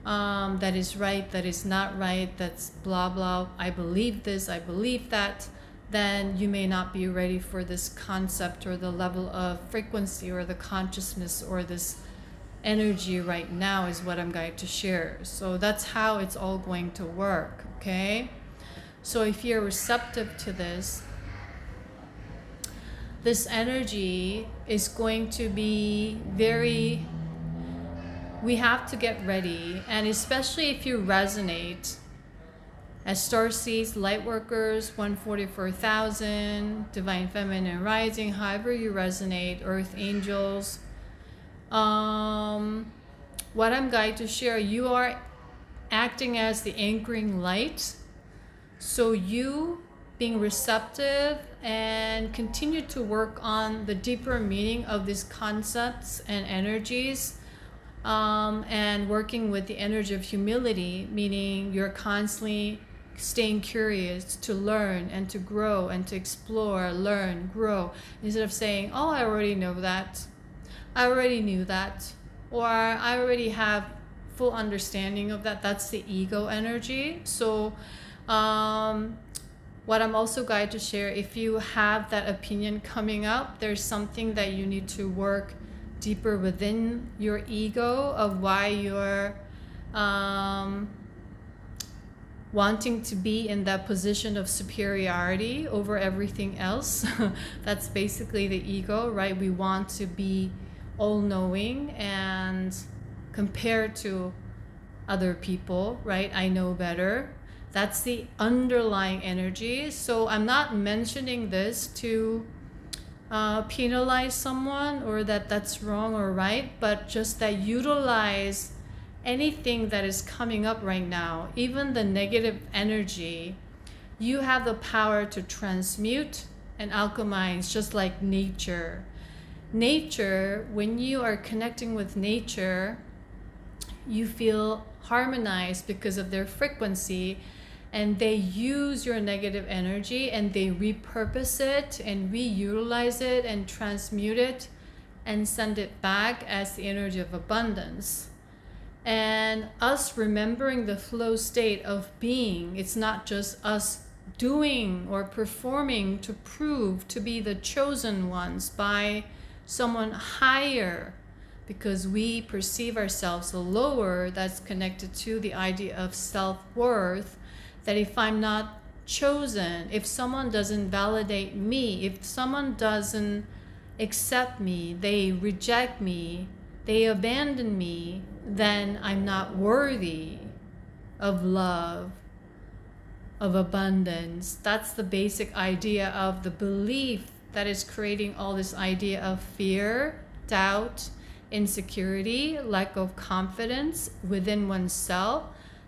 that is right, that is not right, that's blah blah, I believe this, I believe that, then you may not be ready for this concept or the level of frequency or the consciousness or this energy right now, is what I'm going to share. So that's how it's all going to work. Okay, so if you're receptive to this energy is going to be very, we have to get ready. And especially if you resonate as starseeds, light workers, 144,000, divine feminine rising, however you resonate, earth angels, what I'm going to share, you are acting as the anchoring light. So you being receptive and continue to work on the deeper meaning of these concepts and energies, and working with the energy of humility, meaning you're constantly staying curious to learn and to grow and to explore, learn, grow, instead of saying, oh, I already know that, I already knew that, or I already have full understanding of that. That's the ego energy. So what I'm also going to share, if you have that opinion coming up, there's something that you need to work deeper within your ego of why you're wanting to be in that position of superiority over everything else. That's basically the ego, right? We want to be all-knowing and compared to other people, right? I know better. That's the underlying energy. So I'm not mentioning this to penalize someone or that that's wrong or right, but just that utilize anything that is coming up right now, even the negative energy. You have the power to transmute and alchemize, just like nature. Nature, when you are connecting with nature, you feel harmonized because of their frequency, and they use your negative energy and they repurpose it and reutilize it and transmute it and send it back as the energy of abundance. And us remembering the flow state of being, it's not just us doing or performing to prove to be the chosen ones by someone higher, because we perceive ourselves lower. That's connected to the idea of self-worth, that if I'm not chosen, if someone doesn't validate me, if someone doesn't accept me, they reject me, they abandon me, then I'm not worthy of love, of abundance. That's the basic idea of the belief that is creating all this idea of fear, doubt, insecurity, lack of confidence within oneself,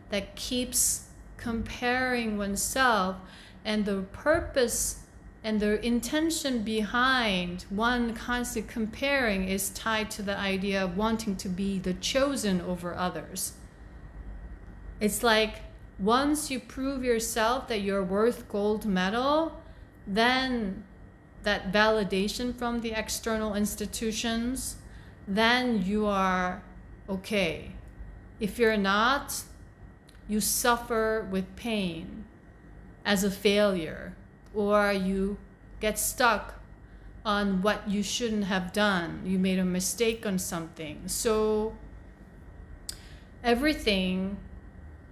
that keeps comparing oneself. And the purpose and the intention behind one constant comparing is tied to the idea of wanting to be the chosen over others. It's like once you prove yourself that you're worth gold medal, then that validation from the external institutions, then you are okay. If you're not, you suffer with pain as a failure, or you get stuck on what you shouldn't have done. You made a mistake on something. So everything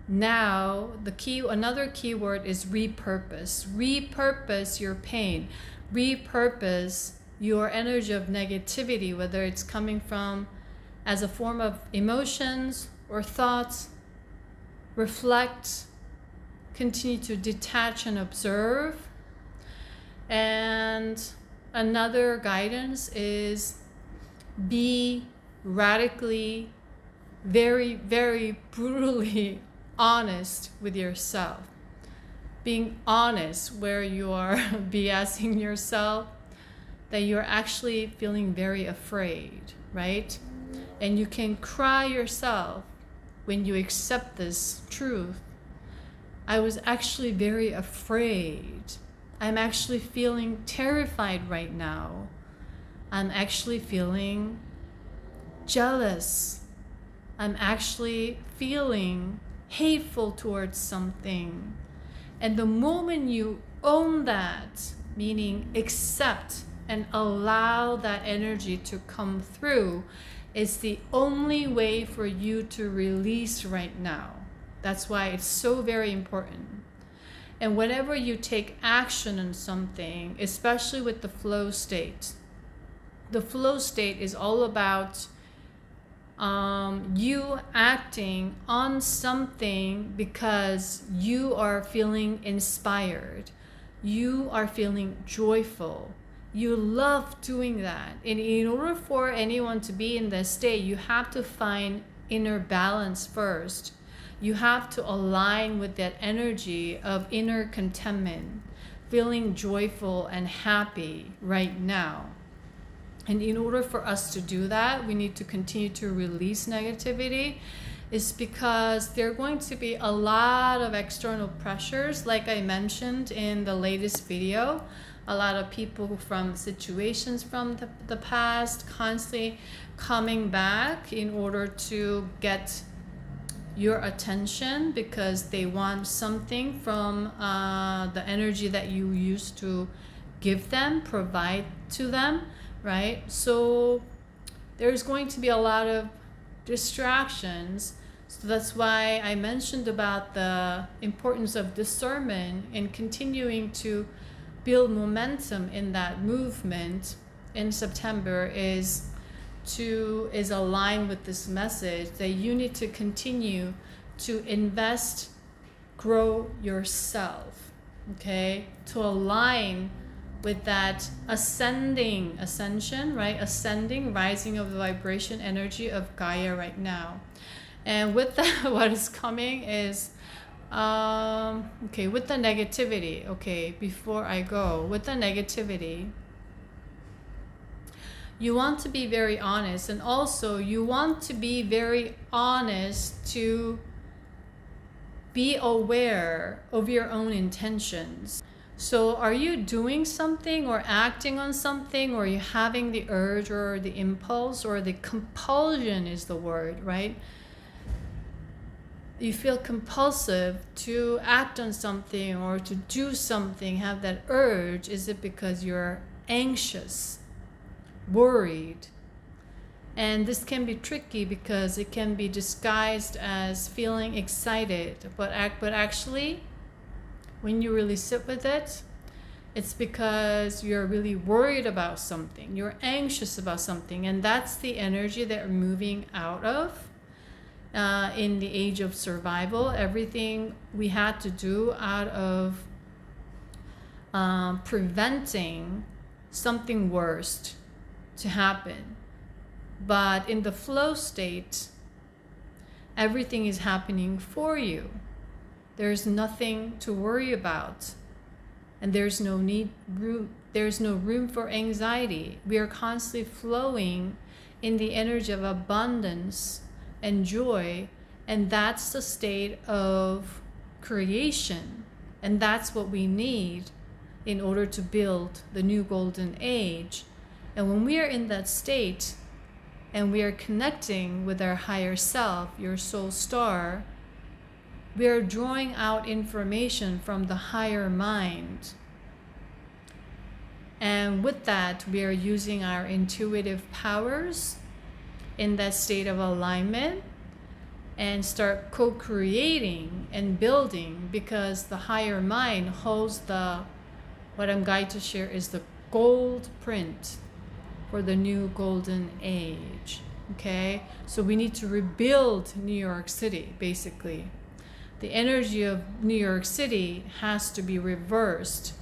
now, another key word is repurpose. Repurpose your pain. Repurpose your energy of negativity, whether it's coming from as a form of emotions or thoughts. Reflect, continue to detach and observe. And another guidance is be radically, very, very brutally honest with yourself. Being honest where you are BSing yourself, that you're actually feeling very afraid, right? And you can cry yourself when you accept this truth. I was actually very afraid. I'm actually feeling terrified right now. I'm actually feeling jealous. I'm actually feeling hateful towards something. And the moment you own that, meaning accept and allow that energy to come through, is the only way for you to release right now. That's why it's so very important. And whenever you take action on something, especially with the flow state is all about you acting on something because you are feeling inspired. You are feeling joyful. You love doing that. And in order for anyone to be in this state, you have to find inner balance first. You have to align with that energy of inner contentment, feeling joyful and happy right now. And in order for us to do that, we need to continue to release negativity. Is because there are going to be a lot of external pressures, like I mentioned in the latest video. A lot of people from situations from the past constantly coming back in order to get your attention, because they want something from the energy that you used to give them, provide to them, right? So there's going to be a lot of distractions. So that's why I mentioned about the importance of discernment and continuing to build momentum in that movement in September is aligned with this message that you need to continue to invest, grow yourself, okay? To align with that ascension, right? Ascending, rising of the vibration energy of Gaia right now. And with that, what is coming is, okay, with the negativity, okay, before I go, with the negativity, you want to be very honest, and also you want to be very honest to be aware of your own intentions. So are you doing something or acting on something, or are you having the urge or the impulse or the compulsion is the word, right? You feel compulsive to act on something or to do something, have that urge. Is it because you're anxious, worried? And this can be tricky because it can be disguised as feeling excited, but actually when you really sit with it, it's because you're really worried about something, you're anxious about something, and that's the energy that we're moving out of. In the age of survival, everything we had to do out of preventing something worse to happen. But in the flow state, everything is happening for you. There's nothing to worry about, and there's no room for anxiety. We are constantly flowing in the energy of abundance and joy, and that's the state of creation, and that's what we need in order to build the new golden age. And when we are in that state and we are connecting with our higher self, your soul star, we are drawing out information from the higher mind, and with that we are using our intuitive powers in that state of alignment and start co-creating and building, because the higher mind holds what I'm going to share is the gold print for the new golden age. Okay, so we need to rebuild New York City. Basically, the energy of New York City has to be reversed.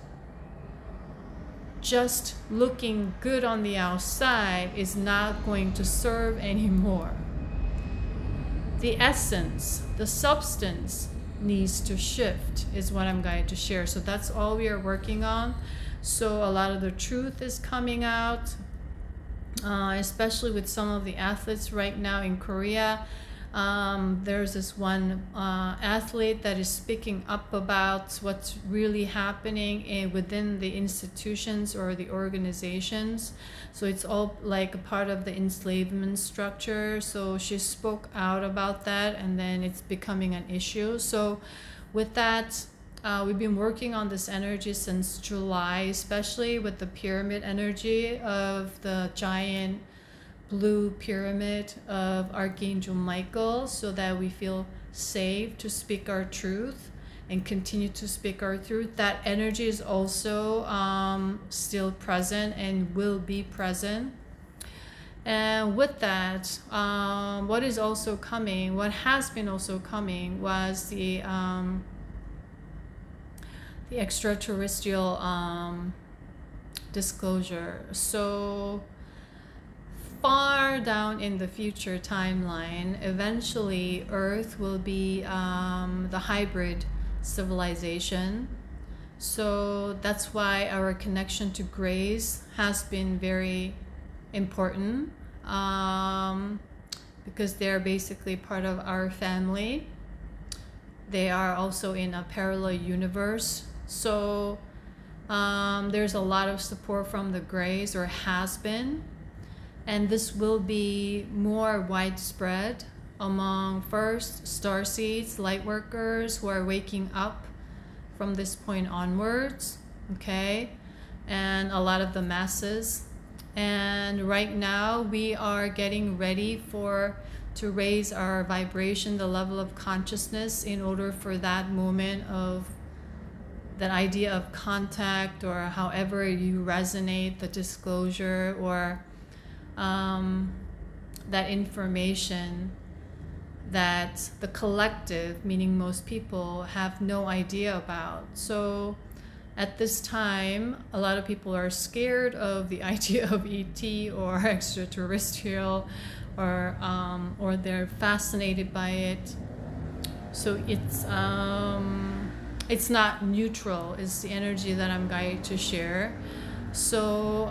Just looking good on the outside is not going to serve anymore. The essence, the substance needs to shift, is what I'm going to share. So that's all we are working on. So a lot of the truth is coming out, especially with some of the athletes right now in Korea. There's this one athlete that is speaking up about what's really happening within the institutions or the organizations. So it's all like a part of the enslavement structure. So she spoke out about that, and then it's becoming an issue. So with that, we've been working on this energy since July, especially with the pyramid energy of the giant blue pyramid of Archangel Michael, so that we feel safe to speak our truth and continue to speak our truth. That energy is also still present and will be present. And with that, what is also coming, what has been also coming, was the extraterrestrial disclosure. So far down in the future timeline, eventually Earth will be the hybrid civilization. So that's why our connection to grace has been very important, because they're basically part of our family. They are also in a parallel universe. So there's a lot of support from the grays, or has been. And this will be more widespread among first starseeds, light workers who are waking up from this point onwards, okay? And a lot of the masses. And right now we are getting ready to raise our vibration, the level of consciousness, in order for that moment of that idea of contact, or however you resonate, the disclosure, or that information that the collective, meaning most people, have no idea about. So At this time, a lot of people are scared of the idea of ET or extraterrestrial, or they're fascinated by it. So it's not neutral. It's the energy that I'm guided to share. So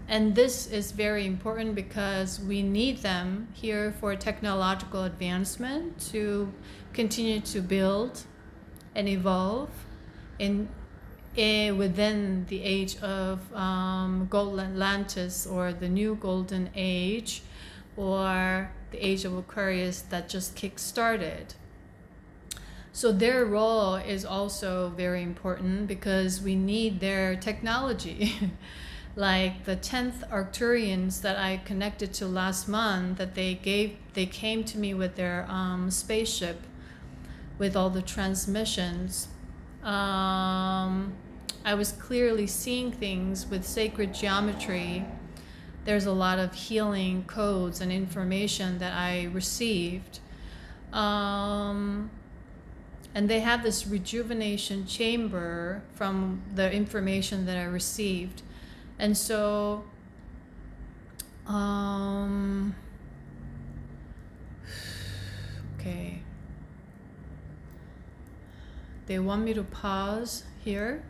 and this is very important because we need them here for technological advancement to continue to build and evolve within the age of Gold Atlantis, or the new golden age, or the age of Aquarius that just kick-started. So their role is also very important because we need their technology. Like the 10th Arcturians that I connected to last month, that they came to me with their spaceship with all the transmissions. I was clearly seeing things with sacred geometry. There's a lot of healing codes and information that I received. And they have this rejuvenation chamber from the information that I received. And so, okay. They want me to pause here.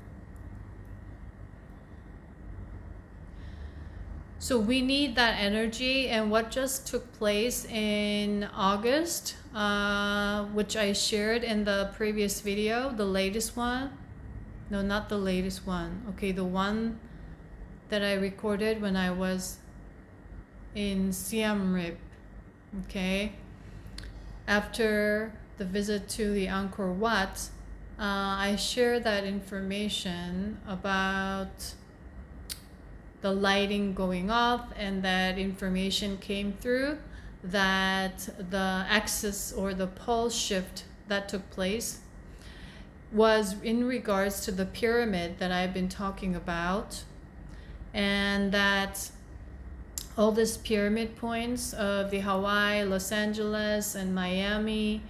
So we need that energy, and what just took place in August, which I shared in the previous video, the latest one. No, not the latest one. Okay, the one that I recorded when I was in Siem Reap. Okay. After the visit to the Angkor Wat, I shared that information about the lighting going off, and that information came through that the axis or the pole shift that took place was in regards to the pyramid that I've been talking about, and that all these pyramid points of the Hawaii, Los Angeles, and Miami,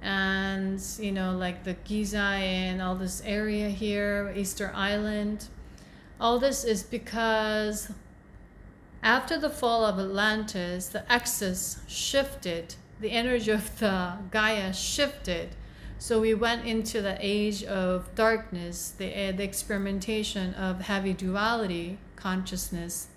and like the Giza and all this area here, Easter Island. All this is because after the fall of Atlantis, the axis shifted, the energy of the Gaia shifted. So we went into the age of darkness, the experimentation of heavy duality consciousness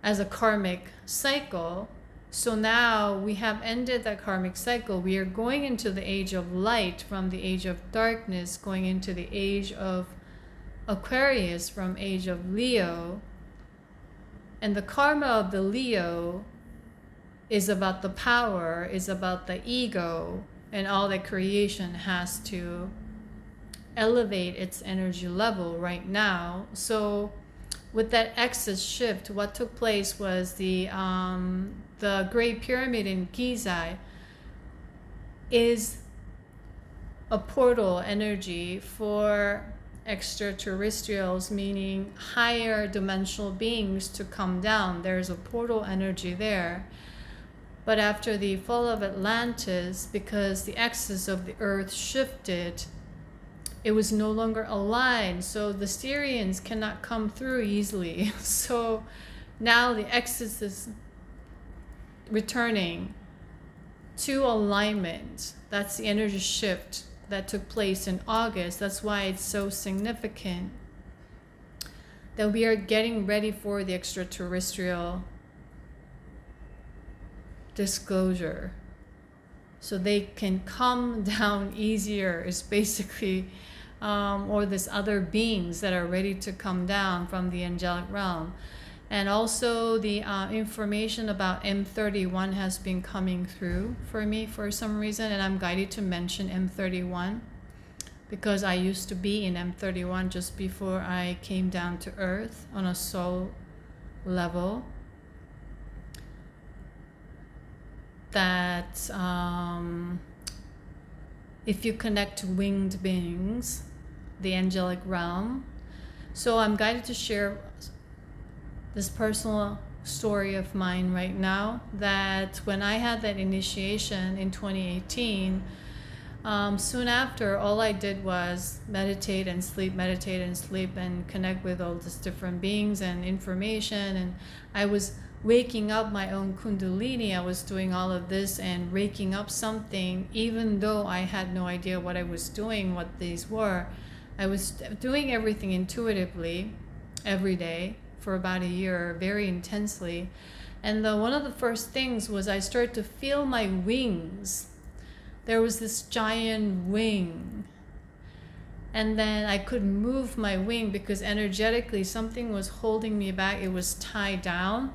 as a karmic cycle. So now we have ended that karmic cycle. We are going into the age of light from the age of darkness, going into the age of Aquarius from age of Leo. And the karma of the Leo is about the power, is about the ego, and all that creation has to elevate its energy level right now. So with that axis shift, what took place was the Great Pyramid in Giza is a portal energy for extraterrestrials, meaning higher dimensional beings, to come down. There's a portal energy there. But after the fall of Atlantis, because the axis of the earth shifted, it was no longer aligned, so the Syrians cannot come through easily. So now the axis is returning to alignment. That's the energy shift that took place in August. That's why it's so significant that we are getting ready for the extraterrestrial disclosure, so they can come down easier, is basically or this other beings that are ready to come down from the angelic realm. And also the information about M31 has been coming through for me for some reason, and I'm guided to mention M31 because I used to be in M31 just before I came down to earth on a soul level. That if you connect to winged beings, the angelic realm. So I'm guided to share this personal story of mine right now, that when I had that initiation in 2018, Soon after, all I did was meditate and sleep, and connect with all these different beings and information. And I was waking up my own kundalini. I was doing all of this and waking up something, even though I had no idea what I was doing, what these were. I was doing everything intuitively every day for about a year, very intensely. And one of the first things was I started to feel my wings. There was this giant wing. And then I couldn't move my wing because energetically something was holding me back. It was tied down.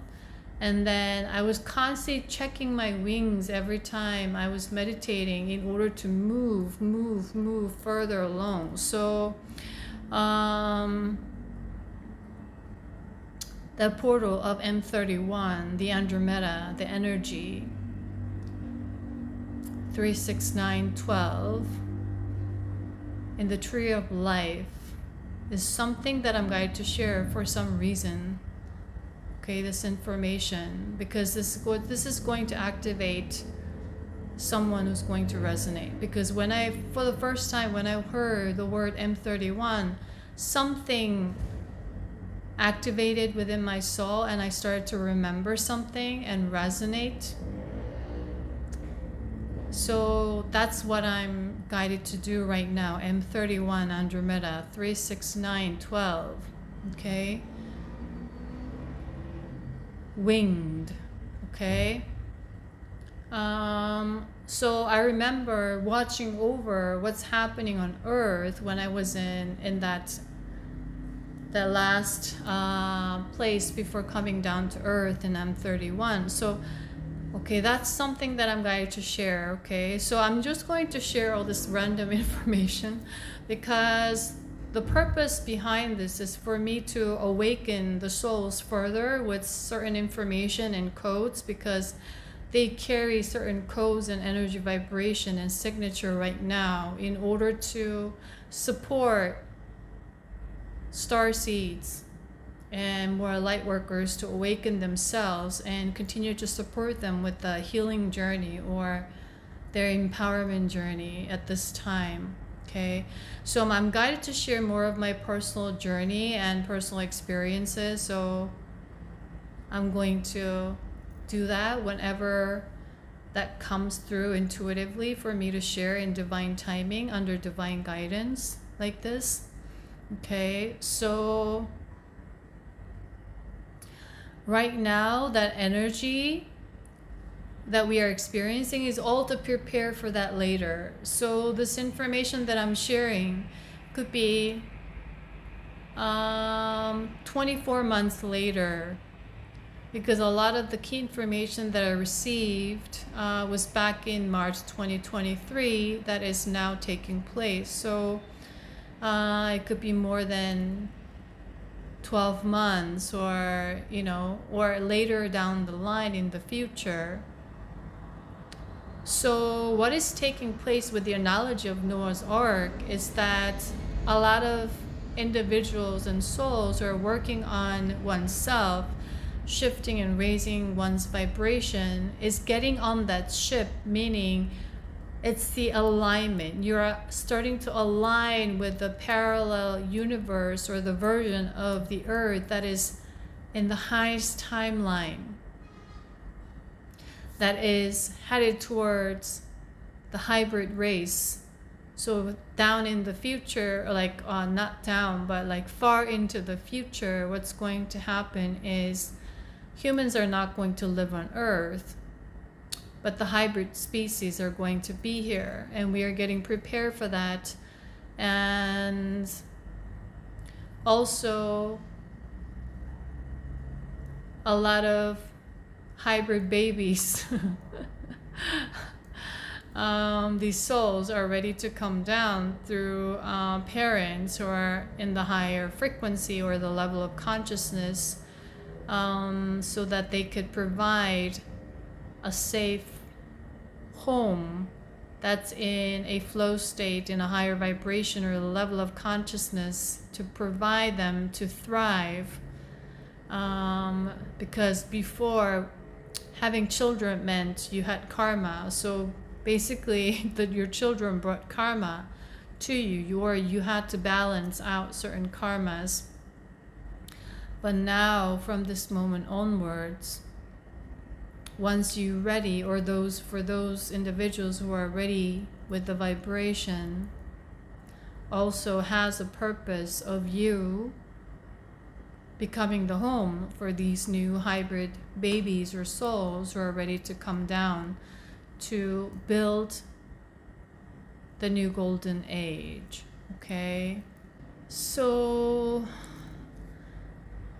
And then I was constantly checking my wings every time I was meditating in order to move further along. So the portal of M31, the Andromeda, the energy, 36912 in the tree of life is something that I'm going to share for some reason. Okay, this information, because this is going to activate someone who's going to resonate. Because for the first time when I heard the word M31, something activated within my soul, and I started to remember something and resonate. So that's what I'm guided to do right now. M31 Andromeda 36912. Okay, winged. Okay. So I remember watching over what's happening on Earth when I was in the last place before coming down to Earth in M31. So okay, that's something that I'm going to share. Okay, so I'm just going to share all this random information because the purpose behind this is for me to awaken the souls further with certain information and codes, because they carry certain codes and energy vibration and signature right now in order to support star seeds and more light workers to awaken themselves and continue to support them with the healing journey or their empowerment journey at this time. Okay, so I'm guided to share more of my personal journey and personal experiences. So I'm going to do that whenever that comes through intuitively for me to share in divine timing under divine guidance like this. Okay, so right now, that energy that we are experiencing is all to prepare for that later. So this information that I'm sharing could be 24 months later, because a lot of the key information that I received was back in March 2023 that is now taking place. So it could be more than 12 months or later down the line in the future. So what is taking place with the analogy of Noah's Ark is that a lot of individuals and souls are working on oneself, shifting and raising one's vibration, is getting on that ship, meaning it's the alignment. You're starting to align with the parallel universe or the version of the earth that is in the highest timeline, that is headed towards the hybrid race. So down in the future, or not down, but far into the future, what's going to happen is humans are not going to live on Earth, but the hybrid species are going to be here, and we are getting prepared for that. And also a lot of hybrid babies these souls are ready to come down through parents who are in the higher frequency or the level of consciousness, so that they could provide a safe home that's in a flow state, in a higher vibration or level of consciousness, to provide them to thrive. Because before, having children meant you had karma. So basically that your children brought karma to you, or you had to balance out certain karmas. But now, from this moment onwards, once you're ready, or for those individuals who are ready with the vibration, also has a purpose of you becoming the home for these new hybrid babies or souls who are ready to come down to build the new golden age. Okay, so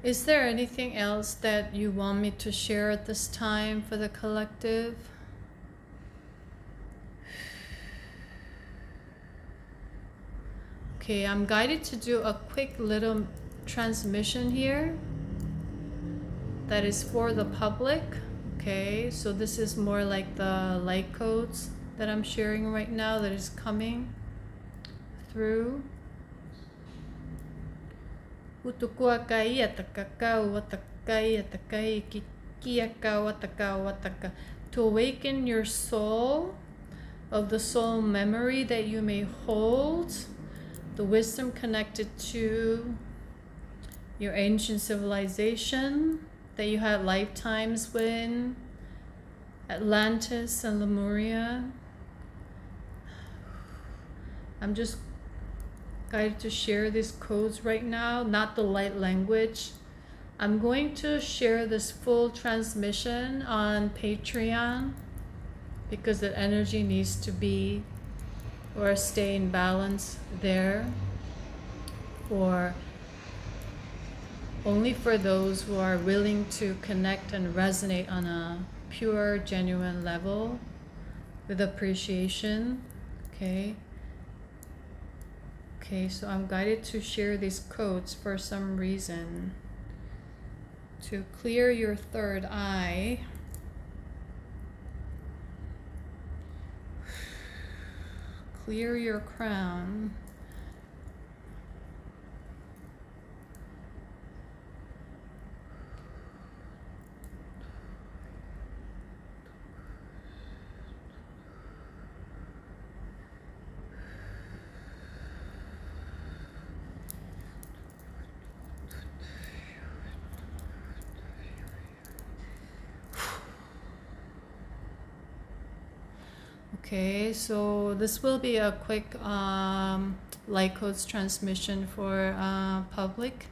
is there anything else that you want me to share at this time for the collective? Okay, I'm guided to do a quick little transmission here that is for the public. Okay, so this is more like the light codes that I'm sharing right now that is coming through. To awaken your soul of the soul memory that you may hold, the wisdom connected to your ancient civilization that you had lifetimes with, Atlantis and Lemuria. I'm just guided to share these codes right now, not the light language. I'm going to share this full transmission on Patreon because the energy needs to be or stay in balance there, for only for those who are willing to connect and resonate on a pure, genuine level with appreciation. Okay, so I'm guided to share these codes for some reason. To clear your third eye, clear your crown, okay, so this will be a quick light codes transmission for public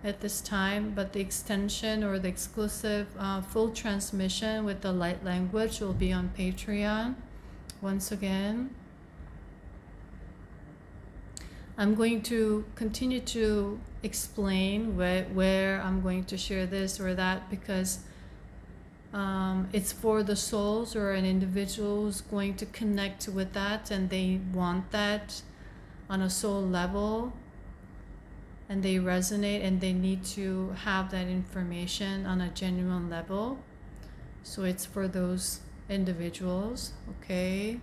at this time, but the extension or the exclusive full transmission with the light language will be on Patreon. Once again, I'm going to continue to explain where I'm going to share this or that, because it's for the souls or an individual who's going to connect with that and they want that on a soul level and they resonate and they need to have that information on a genuine level. So it's for those individuals, okay?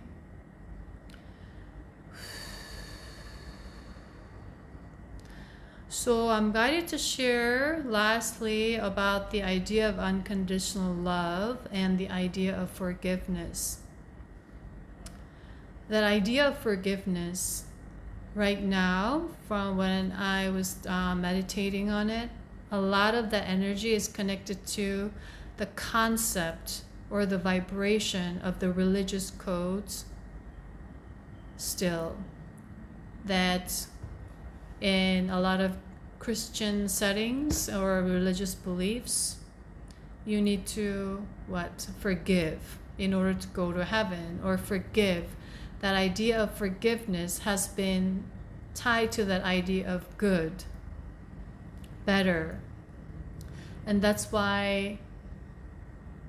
So I'm guided to share lastly about the idea of unconditional love and the idea of forgiveness. That idea of forgiveness right now, from when I was meditating on it, a lot of the energy is connected to the concept or the vibration of the religious codes still. That in a lot of Christian settings or religious beliefs, you need to forgive in order to go to heaven, or forgive. That idea of forgiveness has been tied to that idea of good, better. And that's why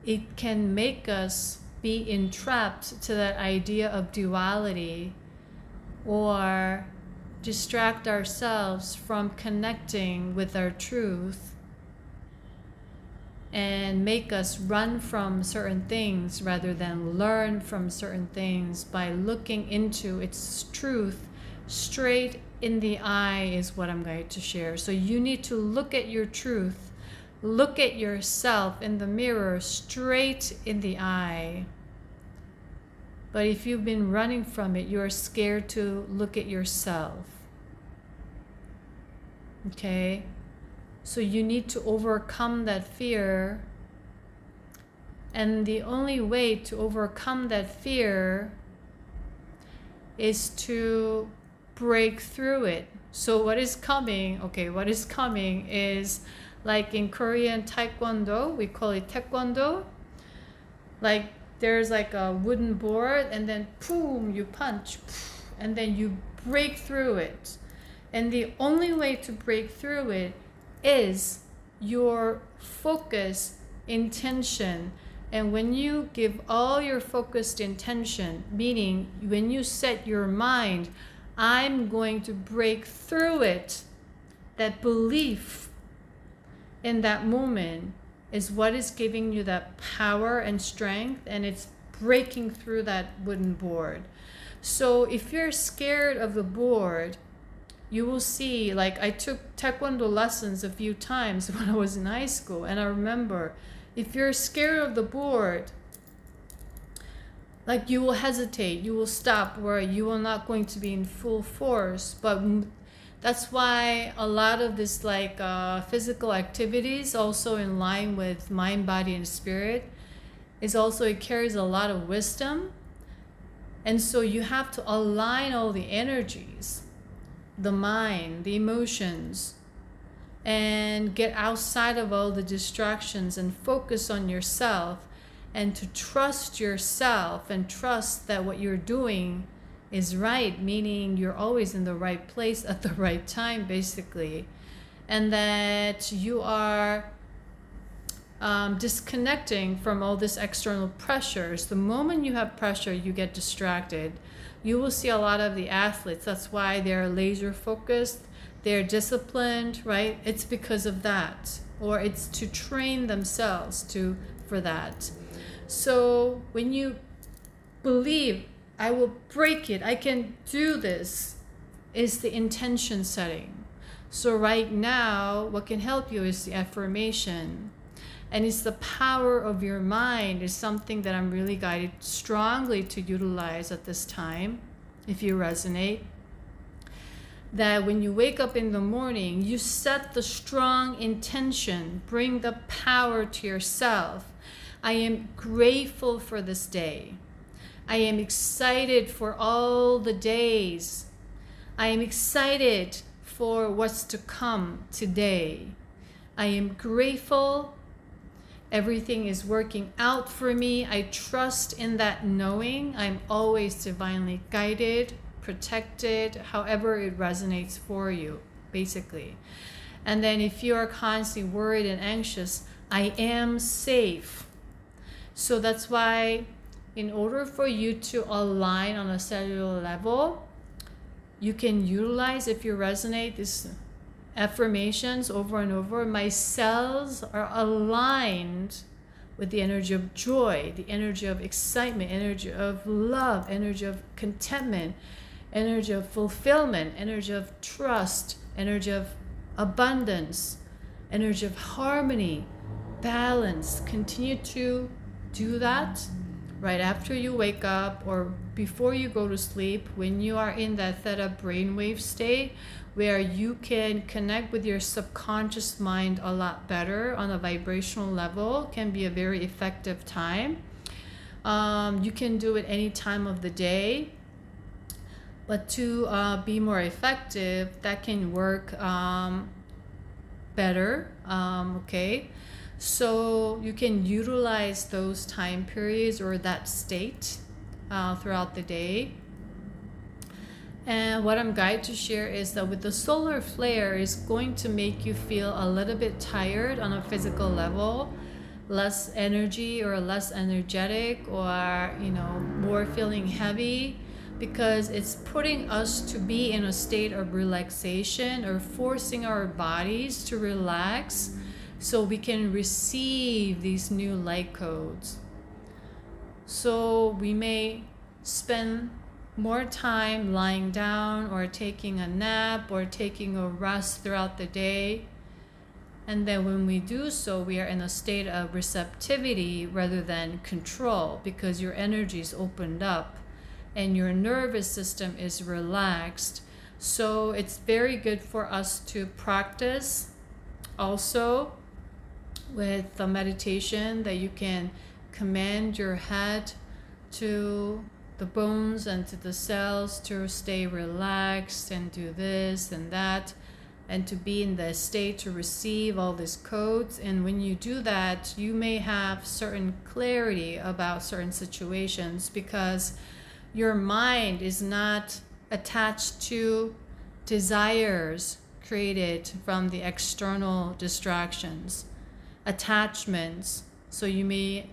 it can make us be entrapped to that idea of duality, or distract ourselves from connecting with our truth and make us run from certain things rather than learn from certain things by looking into its truth straight in the eye is what I'm going to share. So you need to look at your truth, look at yourself in the mirror straight in the eye, But if you've been running from it, you're scared to look at yourself. Okay? So you need to overcome that fear. And the only way to overcome that fear is to break through it. So what is coming? Okay, what is coming is like in Korean Taekwondo, we call it Taekwondo. Like there's like a wooden board and then boom, you punch and then you break through it. And the only way to break through it is your focus, intention. And when you give all your focused intention, meaning when you set your mind, I'm going to break through it, that belief in that moment is what is giving you that power and strength, and it's breaking through that wooden board. So if you're scared of the board, you will see, like I took Taekwondo lessons a few times when I was in high school, and I remember if you're scared of the board, like you will hesitate, you will stop, where you are not going to be in full force. But that's why a lot of this like physical activities, also in line with mind, body, and spirit, is also, it carries a lot of wisdom. And so you have to align all the energies, the mind, the emotions, and get outside of all the distractions and focus on yourself, and to trust yourself and trust that what you're doing is right, meaning you're always in the right place at the right time, basically, and that you are disconnecting from all this external pressures. The moment you have pressure, you get distracted. You will see a lot of the athletes, that's why they're laser focused, they're disciplined, right? It's because of that, or it's to train themselves for that. So when you believe, I will break it, I can do this, is the intention setting. So right now, what can help you is the affirmation. And it's the power of your mind is something that I'm really guided strongly to utilize at this time, if you resonate. That when you wake up in the morning, you set the strong intention, bring the power to yourself. I am grateful for this day. I am excited for all the days. I am excited for what's to come today. I am grateful. Everything is working out for me. I trust in that knowing. I'm always divinely guided, protected, however it resonates for you, basically. And then if you are constantly worried and anxious, I am safe. So that's why in order for you to align on a cellular level, you can utilize, if you resonate, these affirmations over and over. My cells are aligned with the energy of joy, the energy of excitement, energy of love, energy of contentment, energy of fulfillment, energy of trust, energy of abundance, energy of harmony, balance. Continue to do that right after you wake up or before you go to sleep, when you are in that theta brainwave state where you can connect with your subconscious mind a lot better on a vibrational level. Can be a very effective time. You can do it any time of the day. But to be more effective, that can work better, okay? So you can utilize those time periods or that state throughout the day. And what I'm guided to share is that with the solar flare is going to make you feel a little bit tired on a physical level, less energy or less energetic, or more feeling heavy, because it's putting us to be in a state of relaxation or forcing our bodies to relax so we can receive these new light codes. So we may spend more time lying down or taking a nap or taking a rest throughout the day. And then when we do so, we are in a state of receptivity rather than control, because your energy is opened up and your nervous system is relaxed. So it's very good for us to practice also with the meditation, that you can command your head to the bones and to the cells to stay relaxed and do this and that, and to be in the state to receive all these codes. And when you do that, you may have certain clarity about certain situations, because your mind is not attached to desires created from the external distractions, attachments. So you may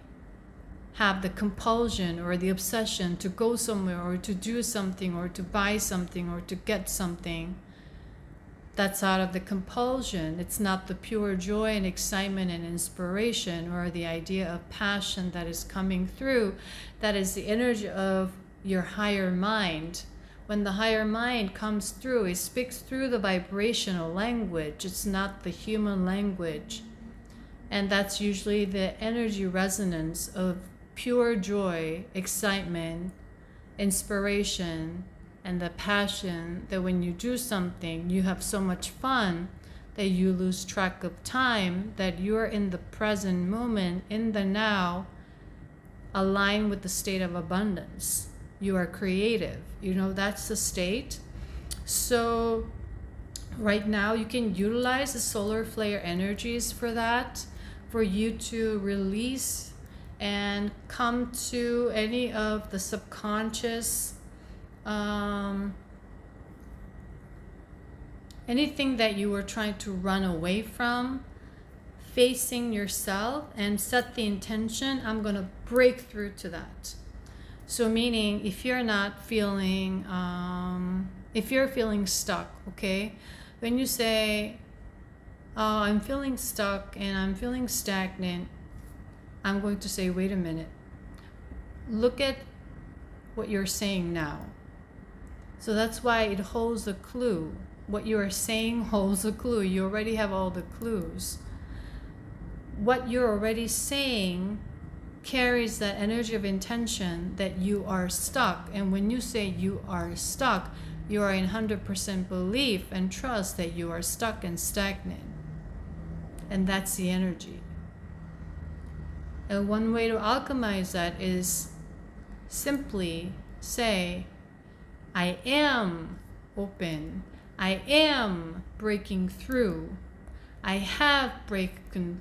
have the compulsion or the obsession to go somewhere or to do something or to buy something or to get something. That's out of the compulsion. It's not the pure joy and excitement and inspiration or the idea of passion that is coming through. That is the energy of your higher mind. When the higher mind comes through, it speaks through the vibrational language. It's not the human language. And that's usually the energy resonance of pure joy, excitement, inspiration, and the passion, that when you do something, you have so much fun that you lose track of time, that you're in the present moment, in the now, aligned with the state of abundance. You are creative. You know, that's the state. So right now you can utilize the solar flare energies for that, for you to release and come to any of the subconscious, anything that you were trying to run away from, facing yourself, and set the intention, I'm going to break through to that. So meaning, if you're not feeling, if you're feeling stuck, okay, when you say, oh, I'm feeling stuck and I'm feeling stagnant, I'm going to say, wait a minute, look at what you're saying now. So that's why it holds a clue. What you are saying holds a clue. You already have all the clues. What you're already saying carries that energy of intention that you are stuck. And when you say you are stuck, you are in 100% belief and trust that you are stuck and stagnant. And that's the energy. And one way to alchemize that is simply say, I am open. I am breaking through. I have broken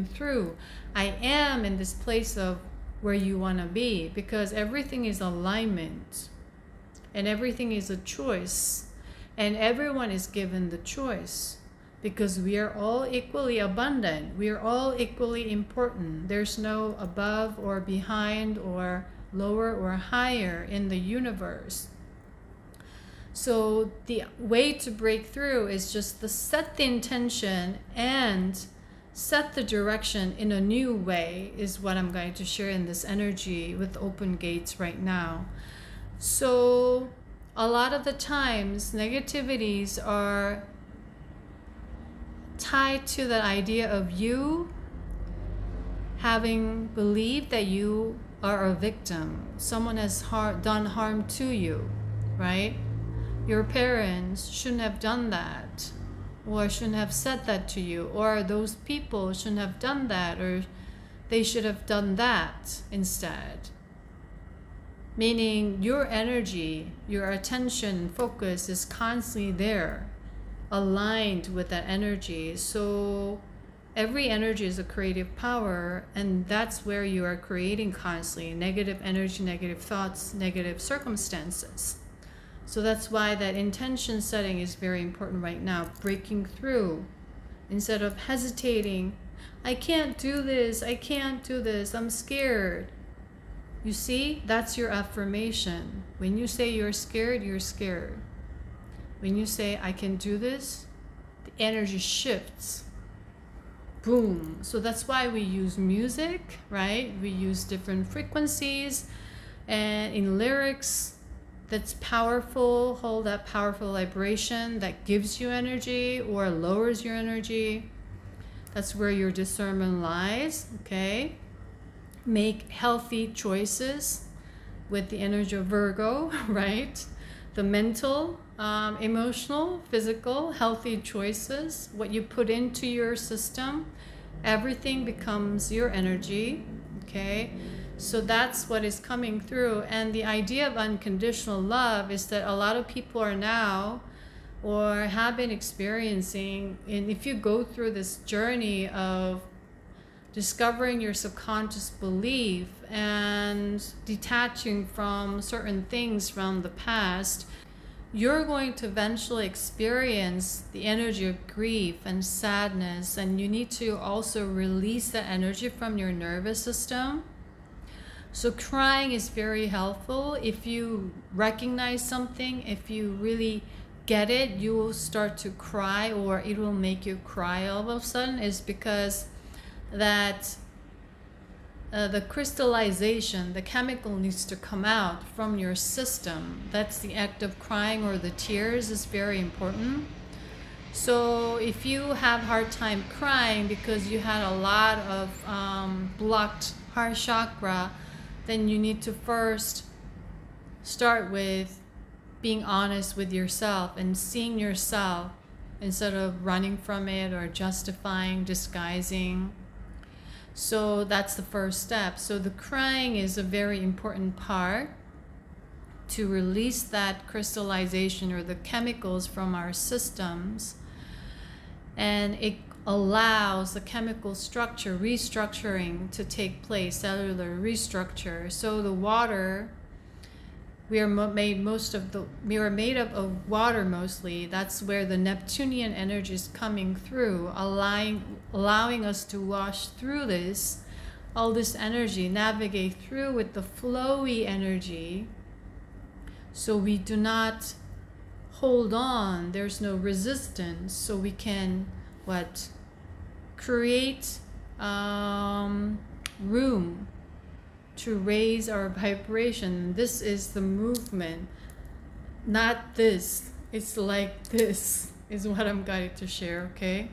through. I am in this place of where you want to be, because everything is alignment and everything is a choice, and everyone is given the choice, because we are all equally abundant. We are all equally important. There's no above or behind or lower or higher in the universe. So the way to break through is just to set the intention and set the direction in a new way, is what I'm going to share in this energy with open gates right now. So a lot of the times negativities are tied to the idea of you having believed that you are a victim. Someone has done harm to you, right? Your parents shouldn't have done that, or shouldn't have said that to you, or those people shouldn't have done that, or they should have done that instead. Meaning your energy, your attention and focus is constantly there, aligned with that energy. So every energy is a creative power, and that's where you are creating constantly negative energy, negative thoughts, negative circumstances. So that's why that intention setting is very important right now. Breaking through, instead of hesitating, I can't do this, I'm scared. You see, that's your affirmation. When you say you're scared, you're scared. When you say I can do this, the energy shifts. Boom. So that's why we use music, right? We use different frequencies and in lyrics that's powerful, hold that powerful vibration that gives you energy or lowers your energy. That's where your discernment lies, okay? Make healthy choices with the energy of Virgo, right? The mental, emotional, physical, healthy choices, what you put into your system, everything becomes your energy, okay? So that's what is coming through. And the idea of unconditional love is that a lot of people are now or have been experiencing, and if you go through this journey of discovering your subconscious belief and detaching from certain things from the past, you're going to eventually experience the energy of grief and sadness, and you need to also release that energy from your nervous system. So crying is very helpful. If you recognize something, if you really get it, you will start to cry, or it will make you cry all of a sudden, is because that the crystallization, the chemical needs to come out from your system. That's the act of crying, or the tears is very important. So if you have hard time crying because you had a lot of blocked heart chakra, then you need to first start with being honest with yourself and seeing yourself instead of running from it or justifying, disguising. So that's the first step. So the crying is a very important part to release that crystallization or the chemicals from our systems. And it allows the chemical structure restructuring to take place, cellular restructure. So the water, we are made up of water mostly. That's where the Neptunian energy is coming through, allowing us to wash through this, all this energy, navigate through with the flowy energy. So we do not hold on, there's no resistance, so we can create room to raise our vibration. This is the movement, not this. It's like this is what I'm guided to share, okay?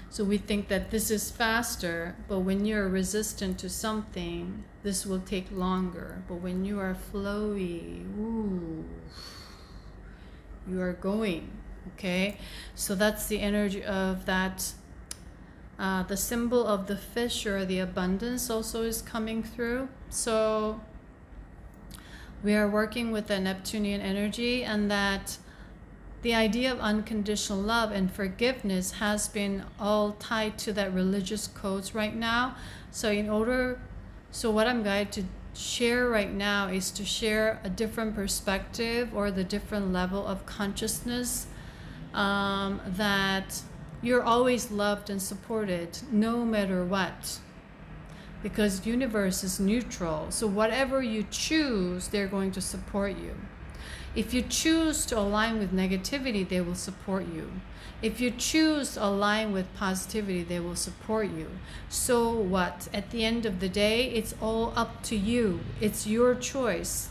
So we think that this is faster, but when you're resistant to something, this will take longer. But when you are flowy, ooh, you are going, okay? So that's the energy of that. The symbol of the fish, or the abundance, also is coming through. So we are working with the Neptunian energy, and that the idea of unconditional love and forgiveness has been all tied to that religious codes right now. So what I'm going to share right now is to share a different perspective, or the different level of consciousness, that you're always loved and supported no matter what, because universe is neutral. So whatever you choose, they're going to support you. If you choose to align with negativity, they will support you. If you choose to align with positivity, they will support you. So what? At the end of the day, it's all up to you. It's your choice.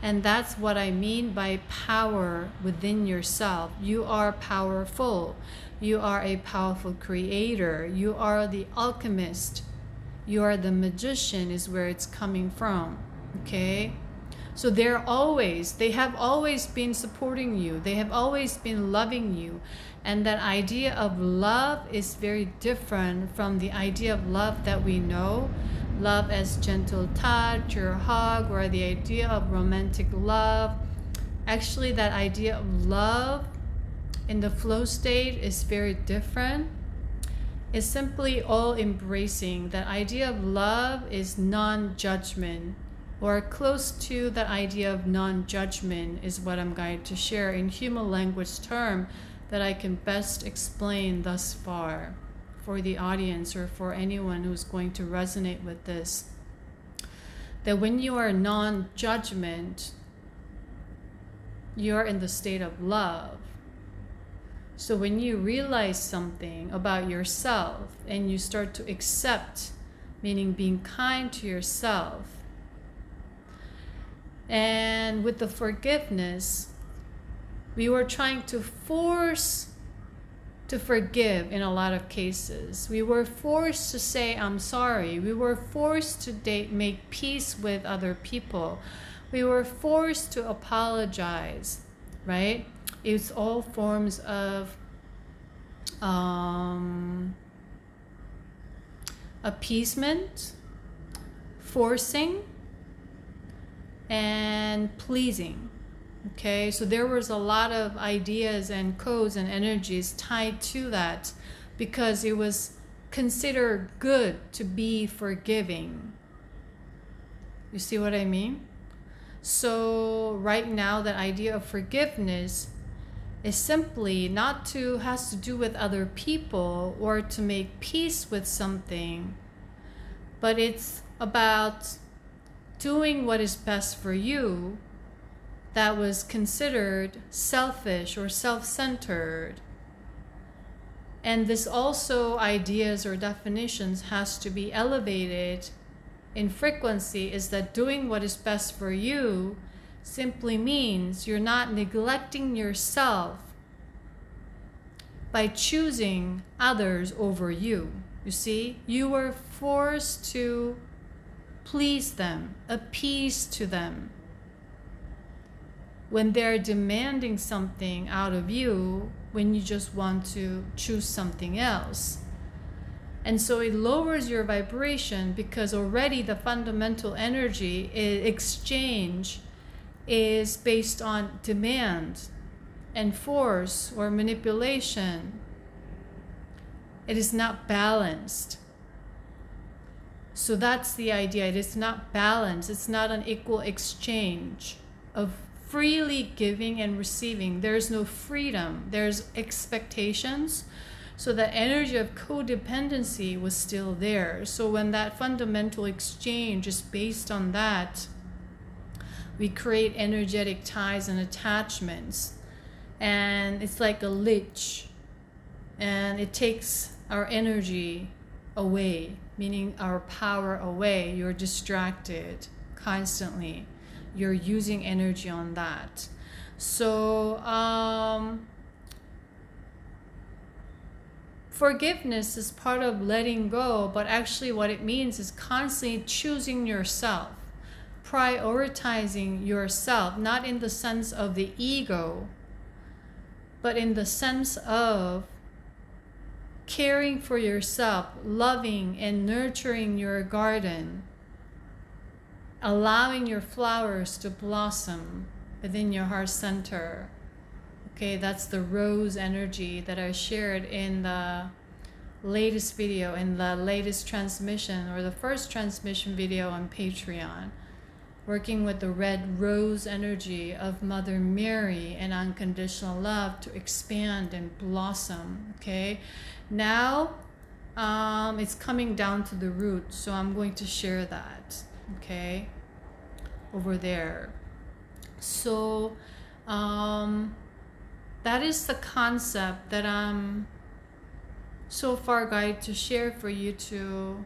And that's what I mean by power within yourself. You are powerful. You are a powerful creator. You are the alchemist. You are the magician, is where it's coming from. Okay? So they have always been supporting you. They have always been loving you. And that idea of love is very different from the idea of love that we know. Love as gentle touch or hug, or the idea of romantic love. Actually, that idea of love in the flow state is very different. It's simply all embracing. That idea of love is non-judgment, or close to that idea of non-judgment is what I'm going to share in human language term that I can best explain thus far for the audience, or for anyone who's going to resonate with this. That when you are non-judgment, you're in the state of love. So when you realize something about yourself and you start to accept, meaning being kind to yourself, And with the forgiveness, we were trying to force to forgive in a lot of cases. We were forced to say, I'm sorry. We were forced to make peace with other people. We were forced to apologize, right? It's all forms of appeasement, forcing, and pleasing. Okay, so there was a lot of ideas and codes and energies tied to that because it was considered good to be forgiving. You see what I mean? So right now, the idea of forgiveness is simply has to do with other people or to make peace with something, but it's about doing what is best for you that was considered selfish or self-centered. And this also ideas or definitions has to be elevated in frequency, is that doing what is best for you simply means you're not neglecting yourself by choosing others over you. You see, you were forced to please them, appease to them when they're demanding something out of you, when you just want to choose something else. And so it lowers your vibration because already the fundamental energy exchange is based on demand and force or manipulation. It is not balanced. So that's the idea. It is not balanced. It's not an equal exchange of freely giving and receiving. There's no freedom. There's expectations. So the energy of codependency was still there. So when that fundamental exchange is based on that, we create energetic ties and attachments. And it's like a leech. And it takes our energy away, meaning our power away. You're distracted constantly. You're using energy on that. So forgiveness is part of letting go, but actually what it means is constantly choosing yourself, prioritizing yourself, not in the sense of the ego, but in the sense of caring for yourself, loving and nurturing your garden, allowing your flowers to blossom within your heart center. Okay, that's the rose energy that I shared in the latest video, in the latest transmission, or the first transmission video on Patreon, working with the red rose energy of Mother Mary and unconditional love to expand and blossom. Okay, now it's coming down to the root, so I'm going to share that, okay, over there. So that is the concept that I'm so far guided to share for you to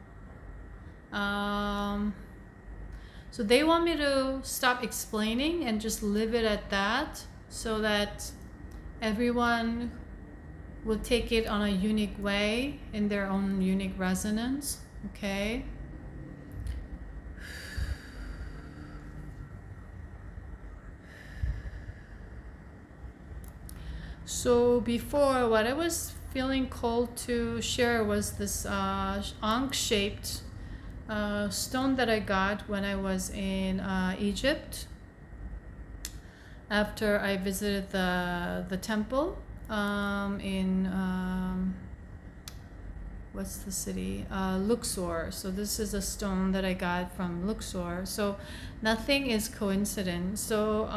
so they want me to stop explaining and just leave it at that, so that everyone will take it on a unique way in their own unique resonance. Okay. So before, what I was feeling called to share was this ankh-shaped stone that I got when I was in Egypt after I visited the temple in what's the city? Luxor. So this is a stone that I got from Luxor. So nothing is coincidence. So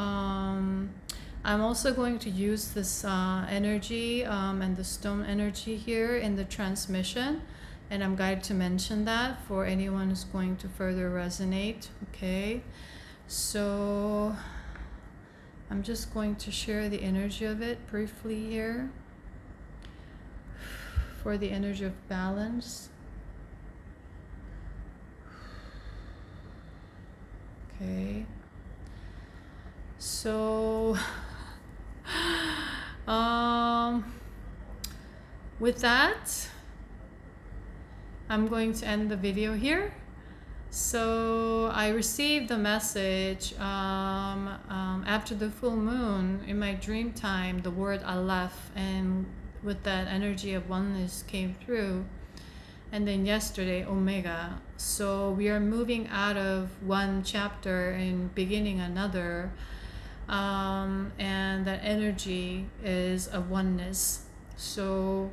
I'm also going to use this energy and the stone energy here in the transmission, and I'm guided to mention that for anyone who's going to further resonate. Okay, so I'm just going to share the energy of it briefly here for the energy of balance. Okay. So with that, I'm going to end the video here. So I received a message after the full moon in my dream time, the word Aleph, and with that energy of oneness came through. And then yesterday, Omega. So we are moving out of one chapter and beginning another. And that energy is a oneness. So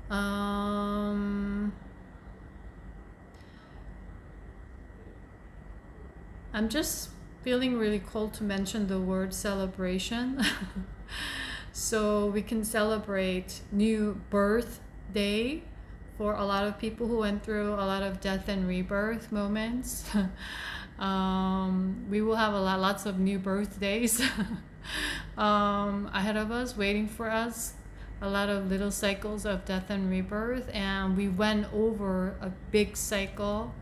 I'm just feeling really cold to mention the word celebration. So we can celebrate new birth day for a lot of people who went through a lot of death and rebirth moments. We will have lots of new birthdays ahead of us, waiting for us. A lot of little cycles of death and rebirth, and we went over a big cycle.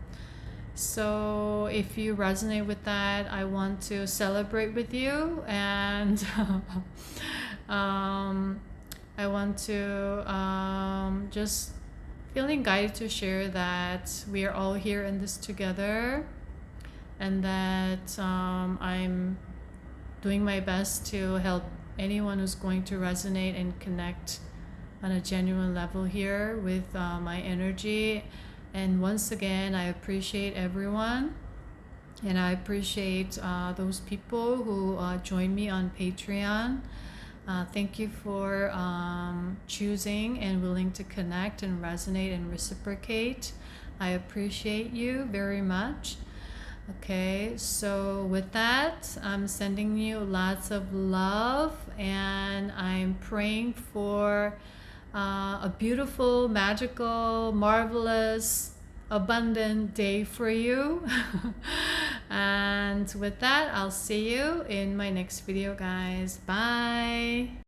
So if you resonate with that, I want to celebrate with you, and I want to just feeling guided to share that we are all here in this together, and that I'm doing my best to help anyone who's going to resonate and connect on a genuine level here with my energy. And once again, I appreciate everyone, and I appreciate those people who join me on Patreon. Thank you for choosing and willing to connect and resonate and reciprocate. I appreciate you very much. Okay, so with that, I'm sending you lots of love, and I'm praying for a beautiful, magical, marvelous, abundant day for you. And with that, I'll see you in my next video, guys. Bye.